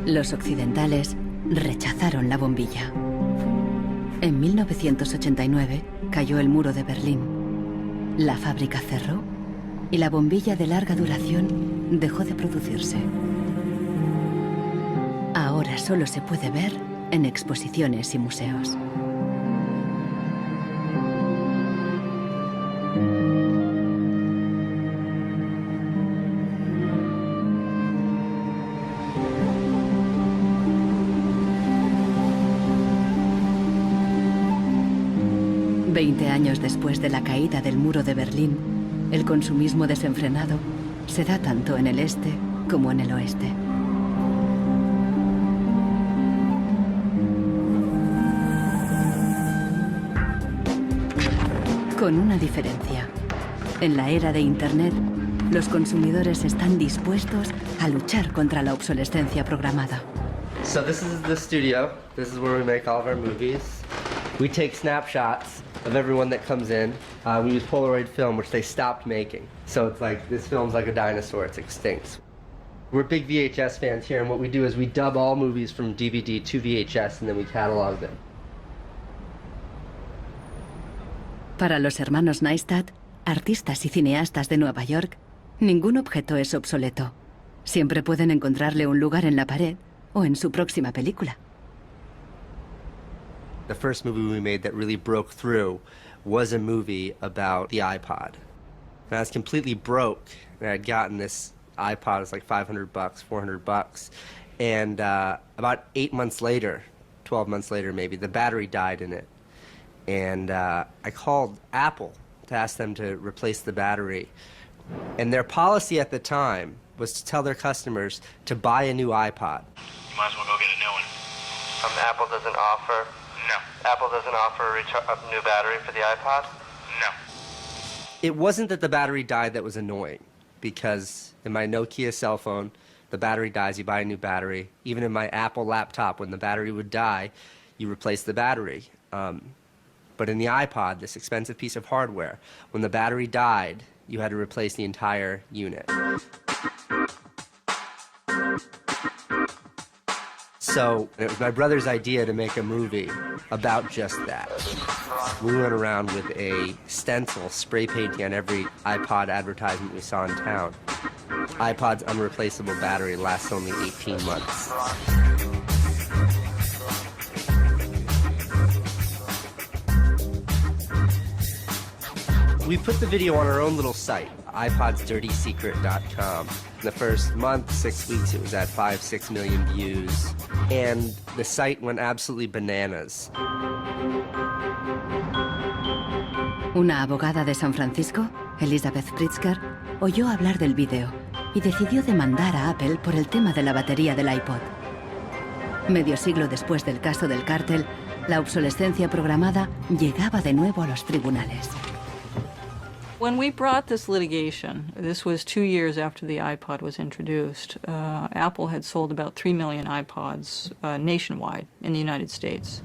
Los occidentales rechazaron la bombilla. En 1989 cayó el muro de Berlín. La fábrica cerró y la bombilla de larga duración dejó de producirse. Ahora solo se puede ver en exposiciones y museos. Veinte años después de la caída del muro de Berlín, el consumismo desenfrenado se da tanto en el este como en el oeste. Con una diferencia. En la era de Internet, los consumidores están dispuestos a luchar contra la obsolescencia programada. So this is the studio. This is where we make all of our movies. We take snapshots of everyone that comes in. We use Polaroid film, which they stopped making. So it's like, this film's like a dinosaur, it's extinct. We're big VHS fans here, and what we do is we dub all movies from DVD to VHS, and then we catalog them. Para los hermanos Neistat, artistas y cineastas de Nueva York, ningún objeto es obsoleto. Siempre pueden encontrarle un lugar en la pared o en su próxima película. The first movie we made that really broke through was a movie about the iPod. And I was completely broke, and I had gotten this iPod, it was like $500, $400, And about 8 months later, 12 months later maybe, the battery died in it. And I called Apple to ask them to replace the battery. And their policy at the time was to tell their customers to buy a new iPod. You might as well go get a new one. Apple doesn't offer? No. Apple doesn't offer a new battery for the iPod? No. It wasn't that the battery died that was annoying, because in my Nokia cell phone, the battery dies, you buy a new battery. Even in my Apple laptop, when the battery would die, you replace the battery. But in the iPod, this expensive piece of hardware, when the battery died, you had to replace the entire unit. So it was my brother's idea to make a movie about just that. We went around with a stencil spray painting on every iPod advertisement we saw in town. iPod's unreplaceable battery lasts only 18 months. We put the video on our own little site, iPodsDirtySecret.com. In the first month, 6 weeks, it was at 5-6 million views. And the site went absolutely bananas. Una abogada de San Francisco, Elizabeth Pritzker, oyó hablar del vídeo y decidió demandar a Apple por el tema de la batería del iPod. Medio siglo después del caso del cártel, la obsolescencia programada llegaba de nuevo a los tribunales. When we brought this litigation, this was 2 years after the iPod was introduced, Apple had sold about 3 million iPods nationwide in the United States.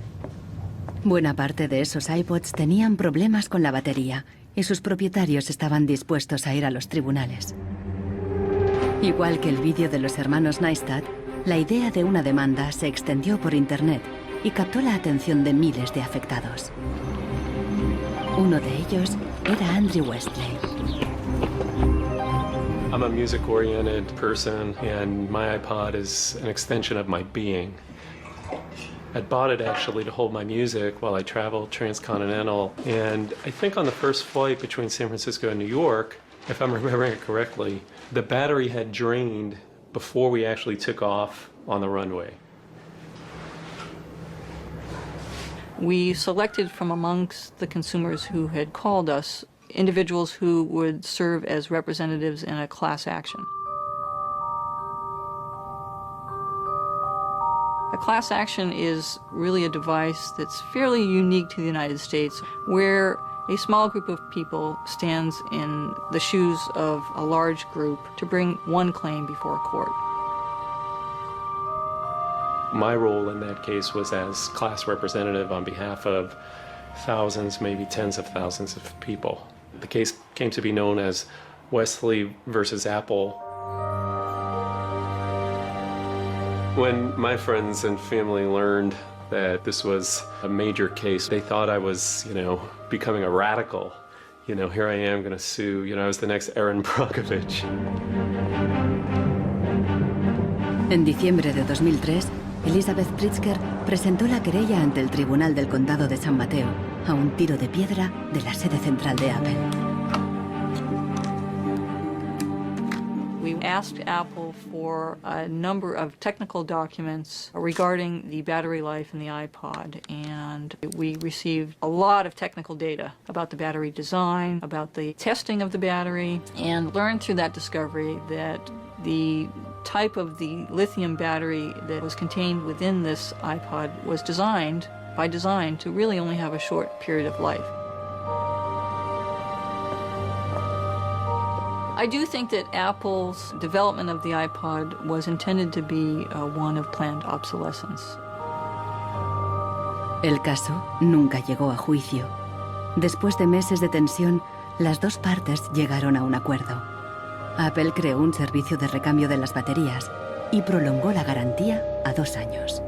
Buena parte de esos iPods tenían problemas con la batería y sus propietarios estaban dispuestos a ir a los tribunales. Igual que el vídeo de los hermanos Neistat, la idea de una demanda se extendió por Internet y captó la atención de miles de afectados. Uno de ellos era Andrew Westley. I'm a music-oriented person, and my iPod is an extension of my being. I bought it actually to hold my music while I traveled transcontinental, and I think on the first flight between San Francisco and New York, if I'm remembering it correctly, the battery had drained before we actually took off on the runway. We selected from amongst the consumers who had called us individuals who would serve as representatives in a class action. A class action is really a device that's fairly unique to the United States, where a small group of people stands in the shoes of a large group to bring one claim before a court. My role in that case was as class representative on behalf of thousands, maybe tens of thousands of people. The case came to be known as Westley versus Apple. When my friends and family learned that this was a major case, they thought I was, becoming a radical. Here I am going to sue. I was the next Erin Brockovich. En diciembre de 2003, Elizabeth Pritzker presentó la querella ante el Tribunal del Condado de San Mateo, a un tiro de piedra de la sede central de Apple. We asked Apple for a number of technical documents regarding the battery life in the iPod, and we received a lot of technical data about the battery design, about the testing of the battery, and learned through that discovery that the type of the lithium battery that was contained within this iPod was designed, by design, to really only have a short period of life. I do think that Apple's development of the iPod was intended to be one of planned obsolescence. El caso nunca llegó a juicio. Después de meses de tensión, las dos partes llegaron a un acuerdo. Apple creó un servicio de recambio de las baterías y prolongó la garantía a 2 años.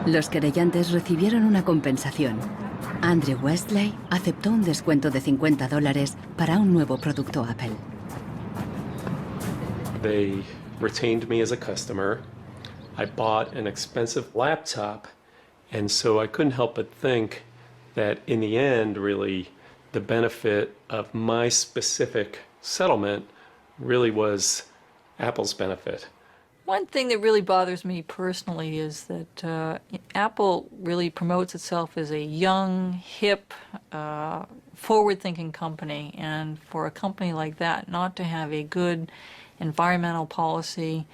Los querellantes recibieron una compensación. Andrew Westley aceptó un descuento de $50 para un nuevo producto Apple. They retained me as a customer. I bought an expensive laptop, and so I couldn't help but think that in the end, really, the benefit of my specific settlement really was Apple's benefit. One thing that really bothers me personally is that Apple really promotes itself as a young, hip, forward-thinking company, and for a company like that not to have a good environmental policy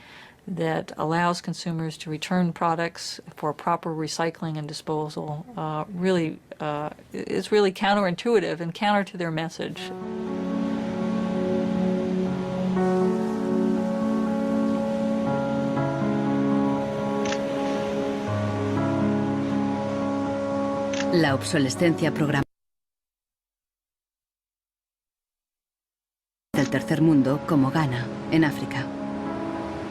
that allows consumers to return products for proper recycling and disposal is really counterintuitive and counter to their message. La obsolescencia programada del tercer mundo, como Ghana, en África.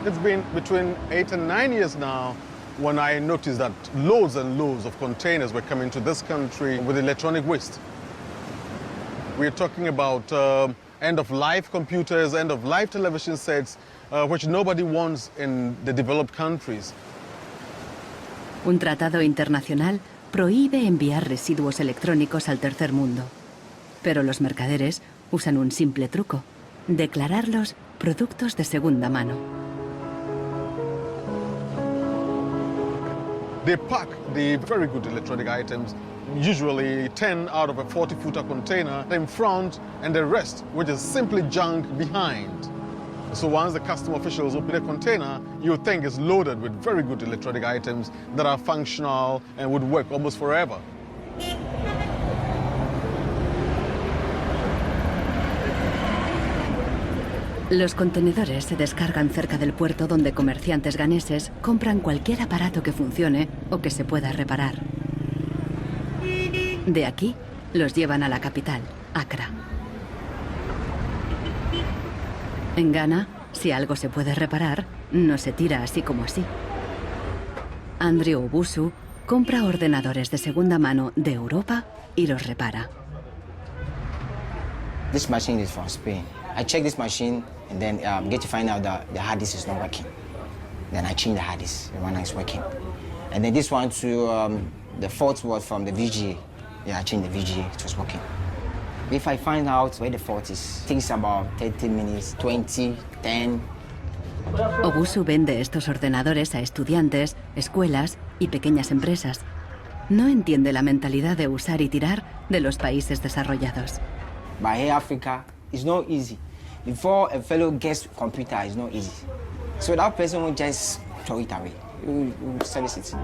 It's been between 8 and 9 years now when I noticed that loads and loads of containers were coming to this country with electronic waste. We're talking about end-of-life computers, end-of-life television sets, which nobody wants in the developed countries. Un tratado internacional prohíbe enviar residuos electrónicos al tercer mundo. Pero los mercaderes usan un simple truco: declararlos productos de segunda mano. They pack the very good electronic items, usually 10 out of a 40-footer container, in front, and the rest, which is simply junk, behind. So once the custom officials open a container, you think it's loaded with very good electronic items that are functional and would work almost forever. Los contenedores se descargan cerca del puerto donde comerciantes ganeses compran cualquier aparato que funcione o que se pueda reparar. De aquí, los llevan a la capital, Accra. En Ghana, si algo se puede reparar, no se tira así como así. Andrew Obusu compra ordenadores de segunda mano de Europa y los repara. This machine is from Spain. I check this machine and then get to find out that the hard disk is not working. Then I change the hard disk, the one that's working. And then this one too, the fault was from the VGA. Yeah, I changed the VGA, it was working. If I find out where the fault is, it takes about 30 minutes, 20, 10. Obusu vende estos ordenadores a estudiantes, escuelas y pequeñas empresas. No entiende la mentalidad de usar y tirar de los países desarrollados. But here Africa, it's not easy. Before a fellow gets a computer, it's not easy. So that person will just throw it away. He will service it.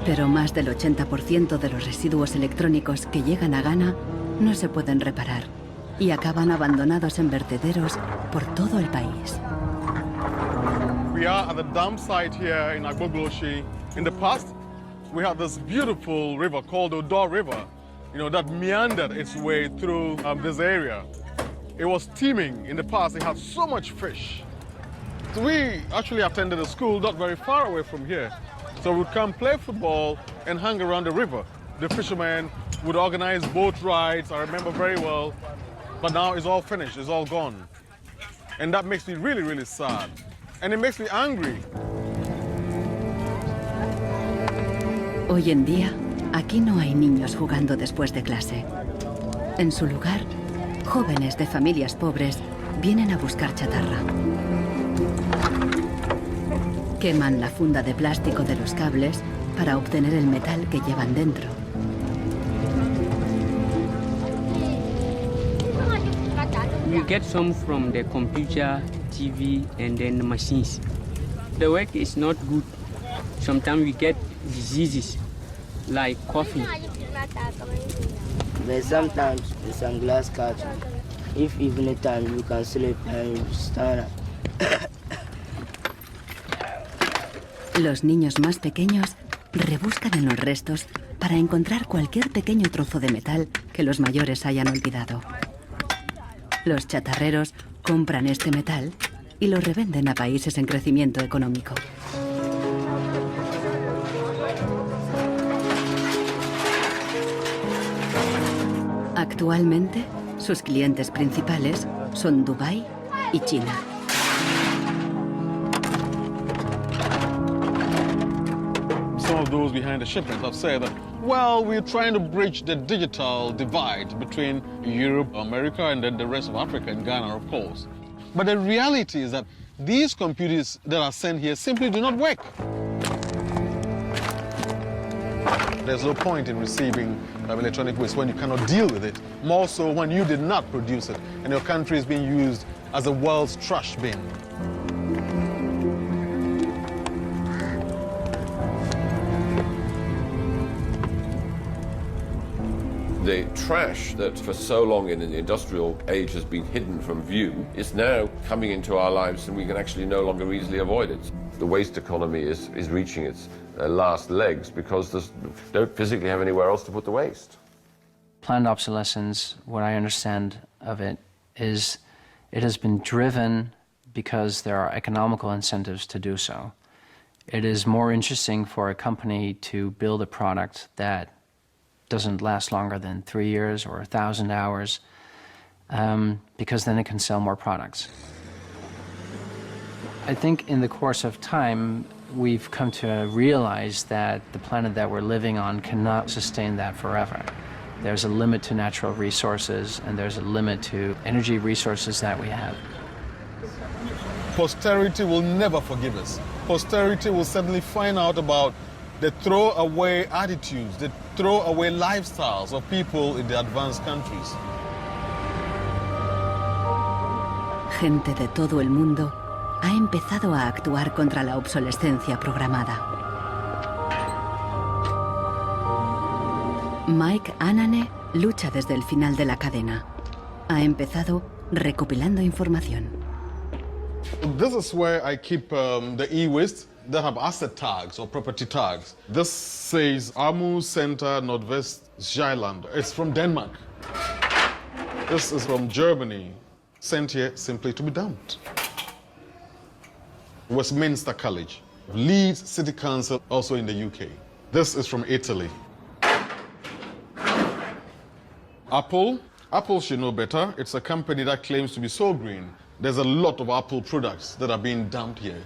Pero más del 80% de los residuos electrónicos que llegan a Ghana no se pueden reparar y acaban abandonados en vertederos por todo el país. We are at the dump site here in Agbogloshi. In the past, we had this beautiful river called Odo River, that meandered its way through this area. It was teeming in the past. It had so much fish. So we actually attended a school not very far away from here. So we'd come play football and hang around the river. The fishermen would organize boat rides, I remember very well. But now it's all finished, it's all gone. And that makes me really, really sad. And it makes me angry. Hoy en día, aquí no hay niños jugando después de clase. En su lugar, jóvenes de familias pobres vienen a buscar chatarra. Queman la funda de plástico de los cables para obtener el metal que llevan dentro. We get some from the computer, TV, and then the machines. The work is not good. Sometimes we get diseases like coughing. But sometimes with some glass carton, if evening time you can sleep and stand up. Los niños más pequeños rebuscan en los restos para encontrar cualquier pequeño trozo de metal que los mayores hayan olvidado. Los chatarreros compran este metal y lo revenden a países en crecimiento económico. Actualmente, sus clientes principales son Dubái y China. Some of those behind the shipment have said that, well, we're trying to bridge the digital divide between Europe, America, and then the rest of Africa, and Ghana, of course. But the reality is that these computers that are sent here simply do not work. There's no point in receiving electronic waste when you cannot deal with it, more so when you did not produce it and your country is being used as the world's trash bin. The trash that for so long in the industrial age has been hidden from view is now coming into our lives, and we can actually no longer easily avoid it. The waste economy is reaching its last legs because they don't physically have anywhere else to put the waste. Planned obsolescence, what I understand of it, is it has been driven because there are economical incentives to do so. It is more interesting for a company to build a product that doesn't last longer than 3 years or 1,000 hours, because then it can sell more products. I think in the course of time, we've come to realize that the planet that we're living on cannot sustain that forever. There's a limit to natural resources, and there's a limit to energy resources that we have. Posterity will never forgive us. Posterity will certainly find out about the throwaway attitudes, the throwaway lifestyles of people in the advanced countries. Gente de todo el mundo ha empezado a actuar contra la obsolescencia programada. Mike Anane lucha desde el final de la cadena. Ha empezado recopilando información. This is where I keep the e-waste that have asset tags or property tags. This says Amu Center Nordvest Zeeland. It's from Denmark. This is from Germany, sent here simply to be dumped. Westminster College, Leeds City Council, also in the UK. This is from Italy. Apple should know better. It's a company that claims to be so green. There's a lot of Apple products that are being dumped here.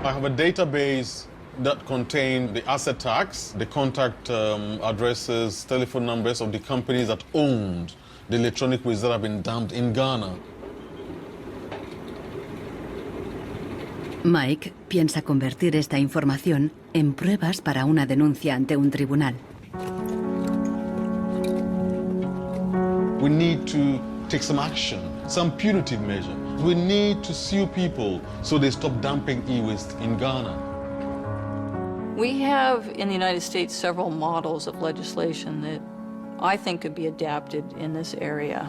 I have a database that contains the asset tags, the contact addresses, telephone numbers of the companies that owned the electronic waste that have been dumped in Ghana. Mike piensa convertir esta información en pruebas para una denuncia ante un tribunal. We need to take some action, some punitive measure. We need to sue people so they stop dumping e-waste in Ghana. We have in the United States several models of legislation that I think could be adapted in this area.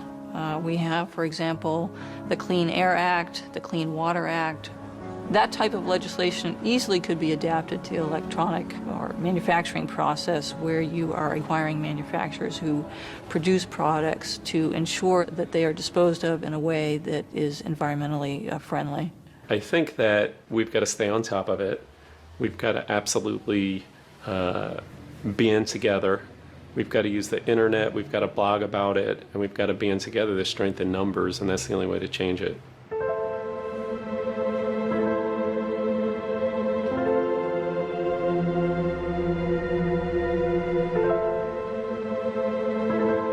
We have, for example, the Clean Air Act, the Clean Water Act. That type of legislation easily could be adapted to electronic or manufacturing process where you are requiring manufacturers who produce products to ensure that they are disposed of in a way that is environmentally friendly. I think that we've got to stay on top of it. We've got to absolutely band together. We've got to use the internet, we've got to blog about it, and we've got to band together the strength in numbers, and that's the only way to change it.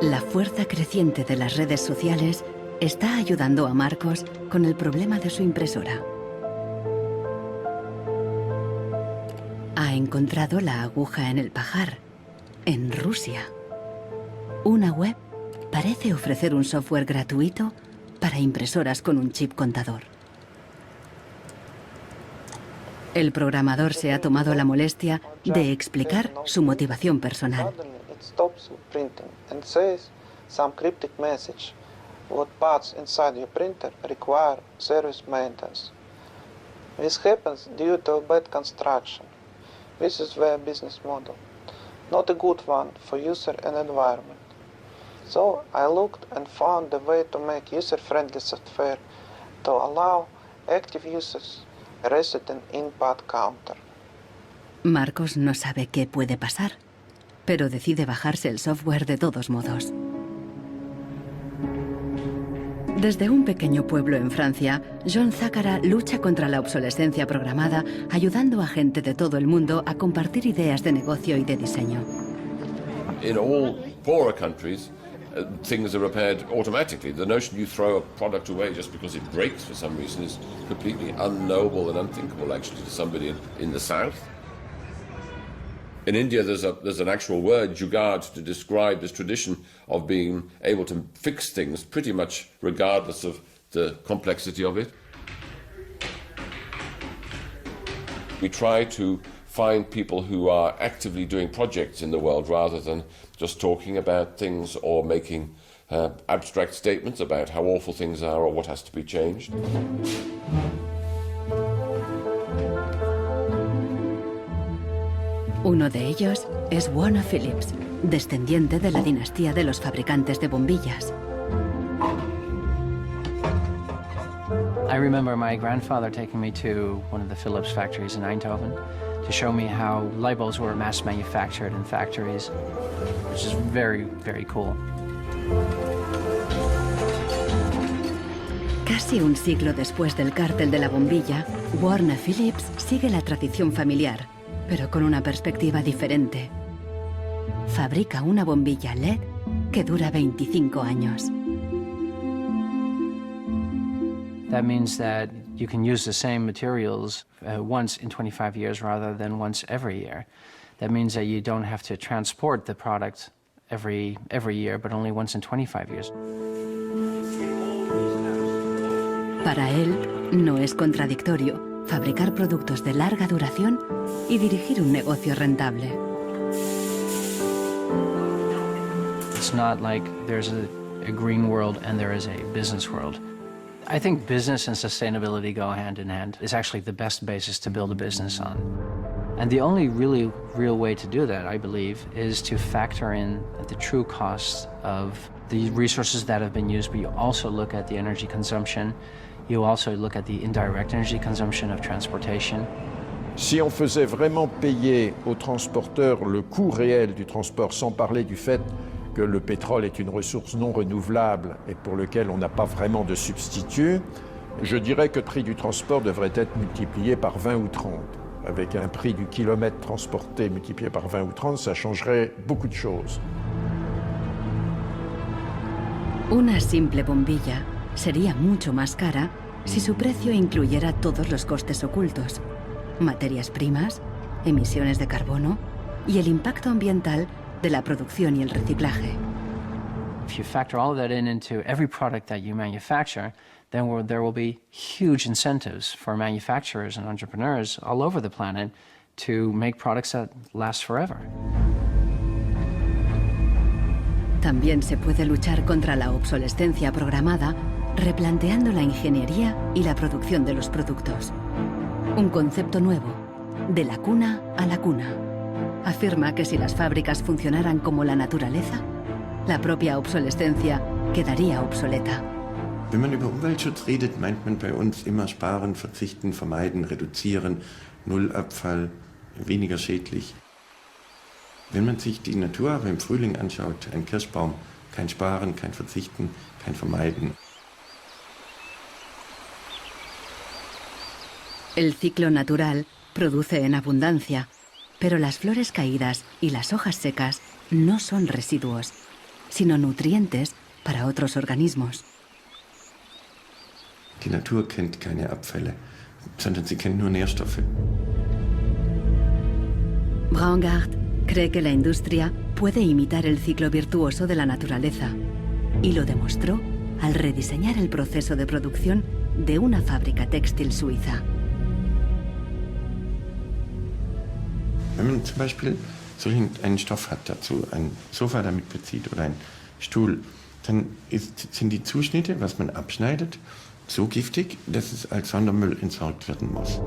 La fuerza creciente de las redes sociales está ayudando a Marcos con el problema de su impresora. Ha encontrado la aguja en el pajar, en Rusia. Una web parece ofrecer un software gratuito para impresoras con un chip contador. El programador se ha tomado la molestia de explicar su motivación personal. It stops printing and says some cryptic message. What parts inside your printer require service maintenance. This happens due to bad construction. This is their business model. Not a good one for user and environment. So I looked and found a way to make user-friendly software to allow active users resident in pad counter. Marcos no sabe qué puede pasar, pero decide bajarse el software de todos modos. Desde un pequeño pueblo en Francia, John Zacara lucha contra la obsolescencia programada, ayudando a gente de todo el mundo a compartir ideas de negocio y de diseño. In all poorer countries, things are repaired automatically. The notion you throw a product away just because it breaks for some reason is completely unknowable and unthinkable, actually, to somebody in the south. In India, there's an actual word, jugaad, to describe this tradition of being able to fix things pretty much regardless of the complexity of it. We try to find people who are actively doing projects in the world rather than just talking about things or making abstract statements about how awful things are or what has to be changed. Uno de ellos es Warner Phillips, descendiente de la dinastía de los fabricantes de bombillas. I remember my grandfather taking me to one of the Philips factories in Eindhoven to show me how light bulbs were mass manufactured in factories, which is very, very cool. Casi un siglo después del cártel de la bombilla, Warner Phillips sigue la tradición familiar, pero con una perspectiva diferente. Fabrica una bombilla LED que dura 25 años. That means that you can use the same materials once in 25 years rather than once every year. That means that you don't have to transport the product every year, but only once in 25 years. Para él, no es contradictorio fabricar productos de larga duración y dirigir un negocio rentable. It's not like there's a green world and there is a business world. I think business and sustainability go hand in hand. It's actually the best basis to build a business on. And the only really real way to do that, I believe, is to factor in the true costs of the resources that have been used, but you also look at the energy consumption. You also look at the indirect energy consumption of transportation. Si on faisait vraiment payer aux transporteurs le coût réel du transport, sans parler du fait que le pétrole est une ressource non renouvelable et pour lequel on n'a pas vraiment de substitut, je dirais que le prix du transport devrait être multiplié par 20 ou 30. Avec un prix du kilomètre transporté multiplié par 20 ou 30, ça changerait beaucoup de choses. Una simple bombilla sería mucho más cara si su precio incluyera todos los costes ocultos, materias primas, emisiones de carbono y el impacto ambiental de la producción y el reciclaje. If you factor all of that into every product that you manufacture, then there will be huge incentives for manufacturers and entrepreneurs all over the planet to make products that last forever. También se puede luchar contra la obsolescencia programada replanteando la ingeniería y la producción de los productos. Un concepto nuevo, de la cuna a la cuna. Afirma que si las fábricas funcionaran como la naturaleza, la propia obsolescencia quedaría obsoleta. Wenn man über Umweltschutz redet, meint man bei uns immer sparen, verzichten, vermeiden, reduzieren, Nullabfall, weniger schädlich. Wenn man sich die Natur aber im Frühling anschaut, ein Kirschbaum, kein Sparen, kein Verzichten, kein Vermeiden. El ciclo natural produce en abundancia, pero las flores caídas y las hojas secas no son residuos, sino nutrientes para otros organismos. Die Natur kennt keine Abfälle, sondern sie kennt nur Nährstoffe. Braungart cree que la industria puede imitar el ciclo virtuoso de la naturaleza y lo demostró al rediseñar el proceso de producción de una fábrica textil suiza. Wenn man zum Beispiel so einen Stoff hat, dazu ein Sofa damit bezieht oder einen Stuhl, dann sind die Zuschnitte, was man abschneidet, so giftig, dass es als Sondermüll entsorgt werden muss.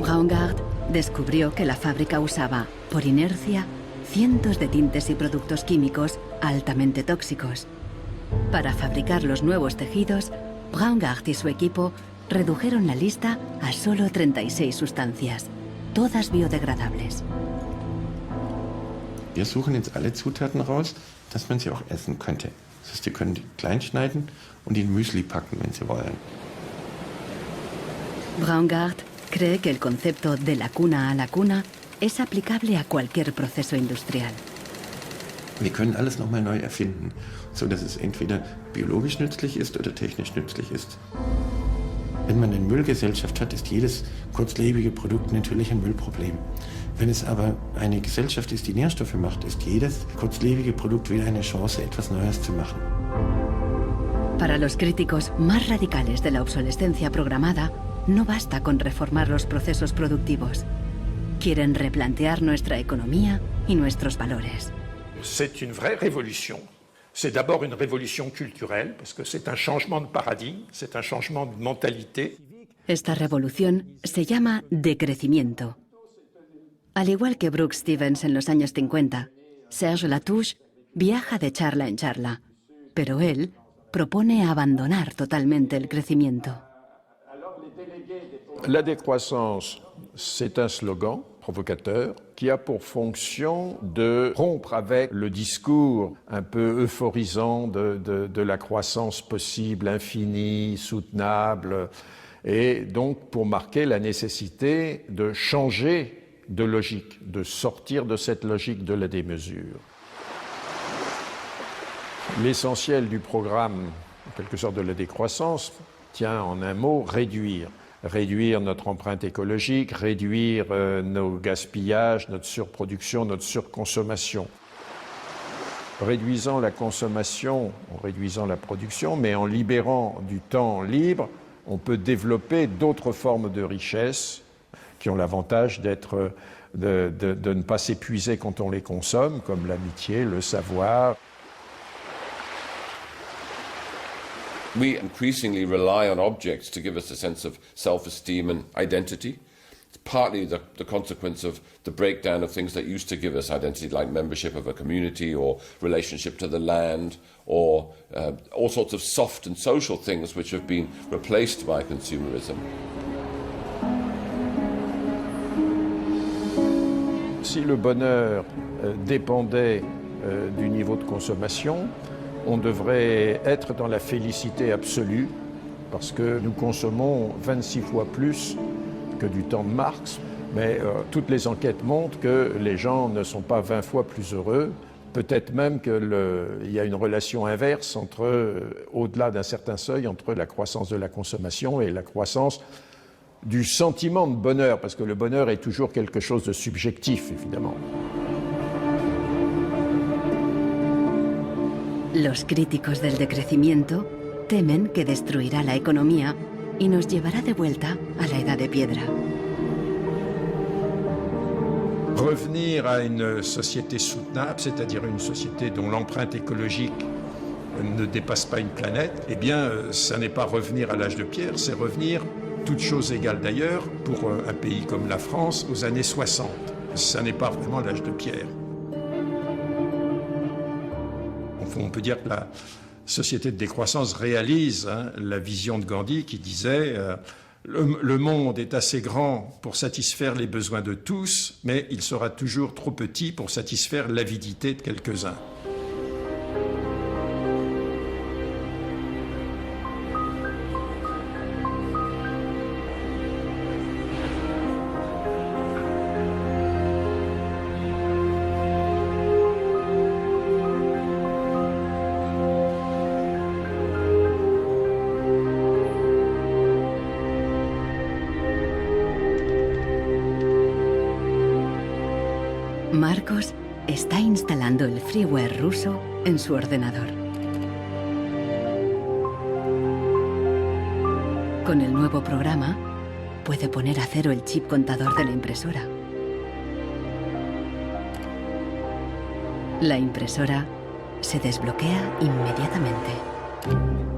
Braungart descubrió que la fábrica usaba, por inercia, cientos de tintes y productos químicos altamente tóxicos. Para fabricar los nuevos tejidos, Braungart y su equipo redujeron la lista a solo 36 sustancias, todas biodegradables. Wir suchen jetzt alle Zutaten raus, dass man sie auch essen könnte. Das heißt, Sie können die klein schneiden und in Müsli packen, wenn Sie wollen. Braungart cree que el concepto de la cuna a la cuna es aplicable a cualquier proceso industrial. Wir können alles nochmal neu erfinden, sodass es entweder biologisch nützlich ist oder technisch nützlich ist. Wenn man eine Müllgesellschaft hat, ist jedes kurzlebige Produkt natürlich ein Müllproblem. Wenn es aber eine Gesellschaft ist, die Nährstoffe macht, ist jedes kurzlebige Produkt wieder eine Chance, etwas Neues zu machen. Para los críticos más radicales de la obsolescencia programada, no basta con reformar los procesos productivos. Quieren replantear nuestra economía y nuestros valores. C'est une vraie révolution. C'est d'abord une révolution culturelle, parce que c'est un changement de paradigme, c'est un changement de mentalité. Esta revolución se llama decrecimiento. Al igual que Brooks Stevens en los años 50, Serge Latouche viaja de charla en charla, pero él propone abandonar totalmente el crecimiento. La décroissance, c'est un slogan provocateur qui a pour fonction de rompre avec le discours un peu euphorisant de la croissance possible, infinie, soutenable, et donc pour marquer la nécessité de changer de logique, de sortir de cette logique de la démesure. L'essentiel du programme, en quelque sorte de la décroissance, tient en un mot réduire. Réduire notre empreinte écologique, réduire nos gaspillages, notre surproduction, notre surconsommation. Réduisant la consommation, en réduisant la production, mais en libérant du temps libre, on peut développer d'autres formes de richesse qui ont l'avantage d'être, de ne pas s'épuiser quand on les consomme, comme l'amitié, le savoir. We increasingly rely on objects to give us a sense of self-esteem and identity. It's partly the consequence of the breakdown of things that used to give us identity, like membership of a community or relationship to the land, or all sorts of soft and social things which have been replaced by consumerism. Si le bonheur dépendait du niveau de consommation, on devrait être dans la félicité absolue, parce que nous consommons 26 fois plus que du temps de Marx, mais toutes les enquêtes montrent que les gens ne sont pas 20 fois plus heureux, peut-être même qu'il y a une relation inverse au-delà d'un certain seuil, entre la croissance de la consommation et la croissance du sentiment de bonheur, parce que le bonheur est toujours quelque chose de subjectif, évidemment. Los críticos del decrecimiento temen que destruirá la economía y nos llevará de vuelta a la Edad de Piedra. Revenir à une société soutenable, c'est-à-dire une société dont l'empreinte écologique ne dépasse pas une planète, eh bien, ça n'est pas revenir à l'âge de pierre, c'est revenir, toutes choses égales d'ailleurs, pour un pays comme la France, aux années 60. Ça n'est pas vraiment l'âge de pierre. On peut dire que la société de décroissance réalise la vision de Gandhi qui disait le monde est assez grand pour satisfaire les besoins de tous, mais il sera toujours trop petit pour satisfaire l'avidité de quelques-uns. Marcos está instalando el freeware ruso en su ordenador. Con el nuevo programa, puede poner a cero el chip contador de la impresora. La impresora se desbloquea inmediatamente.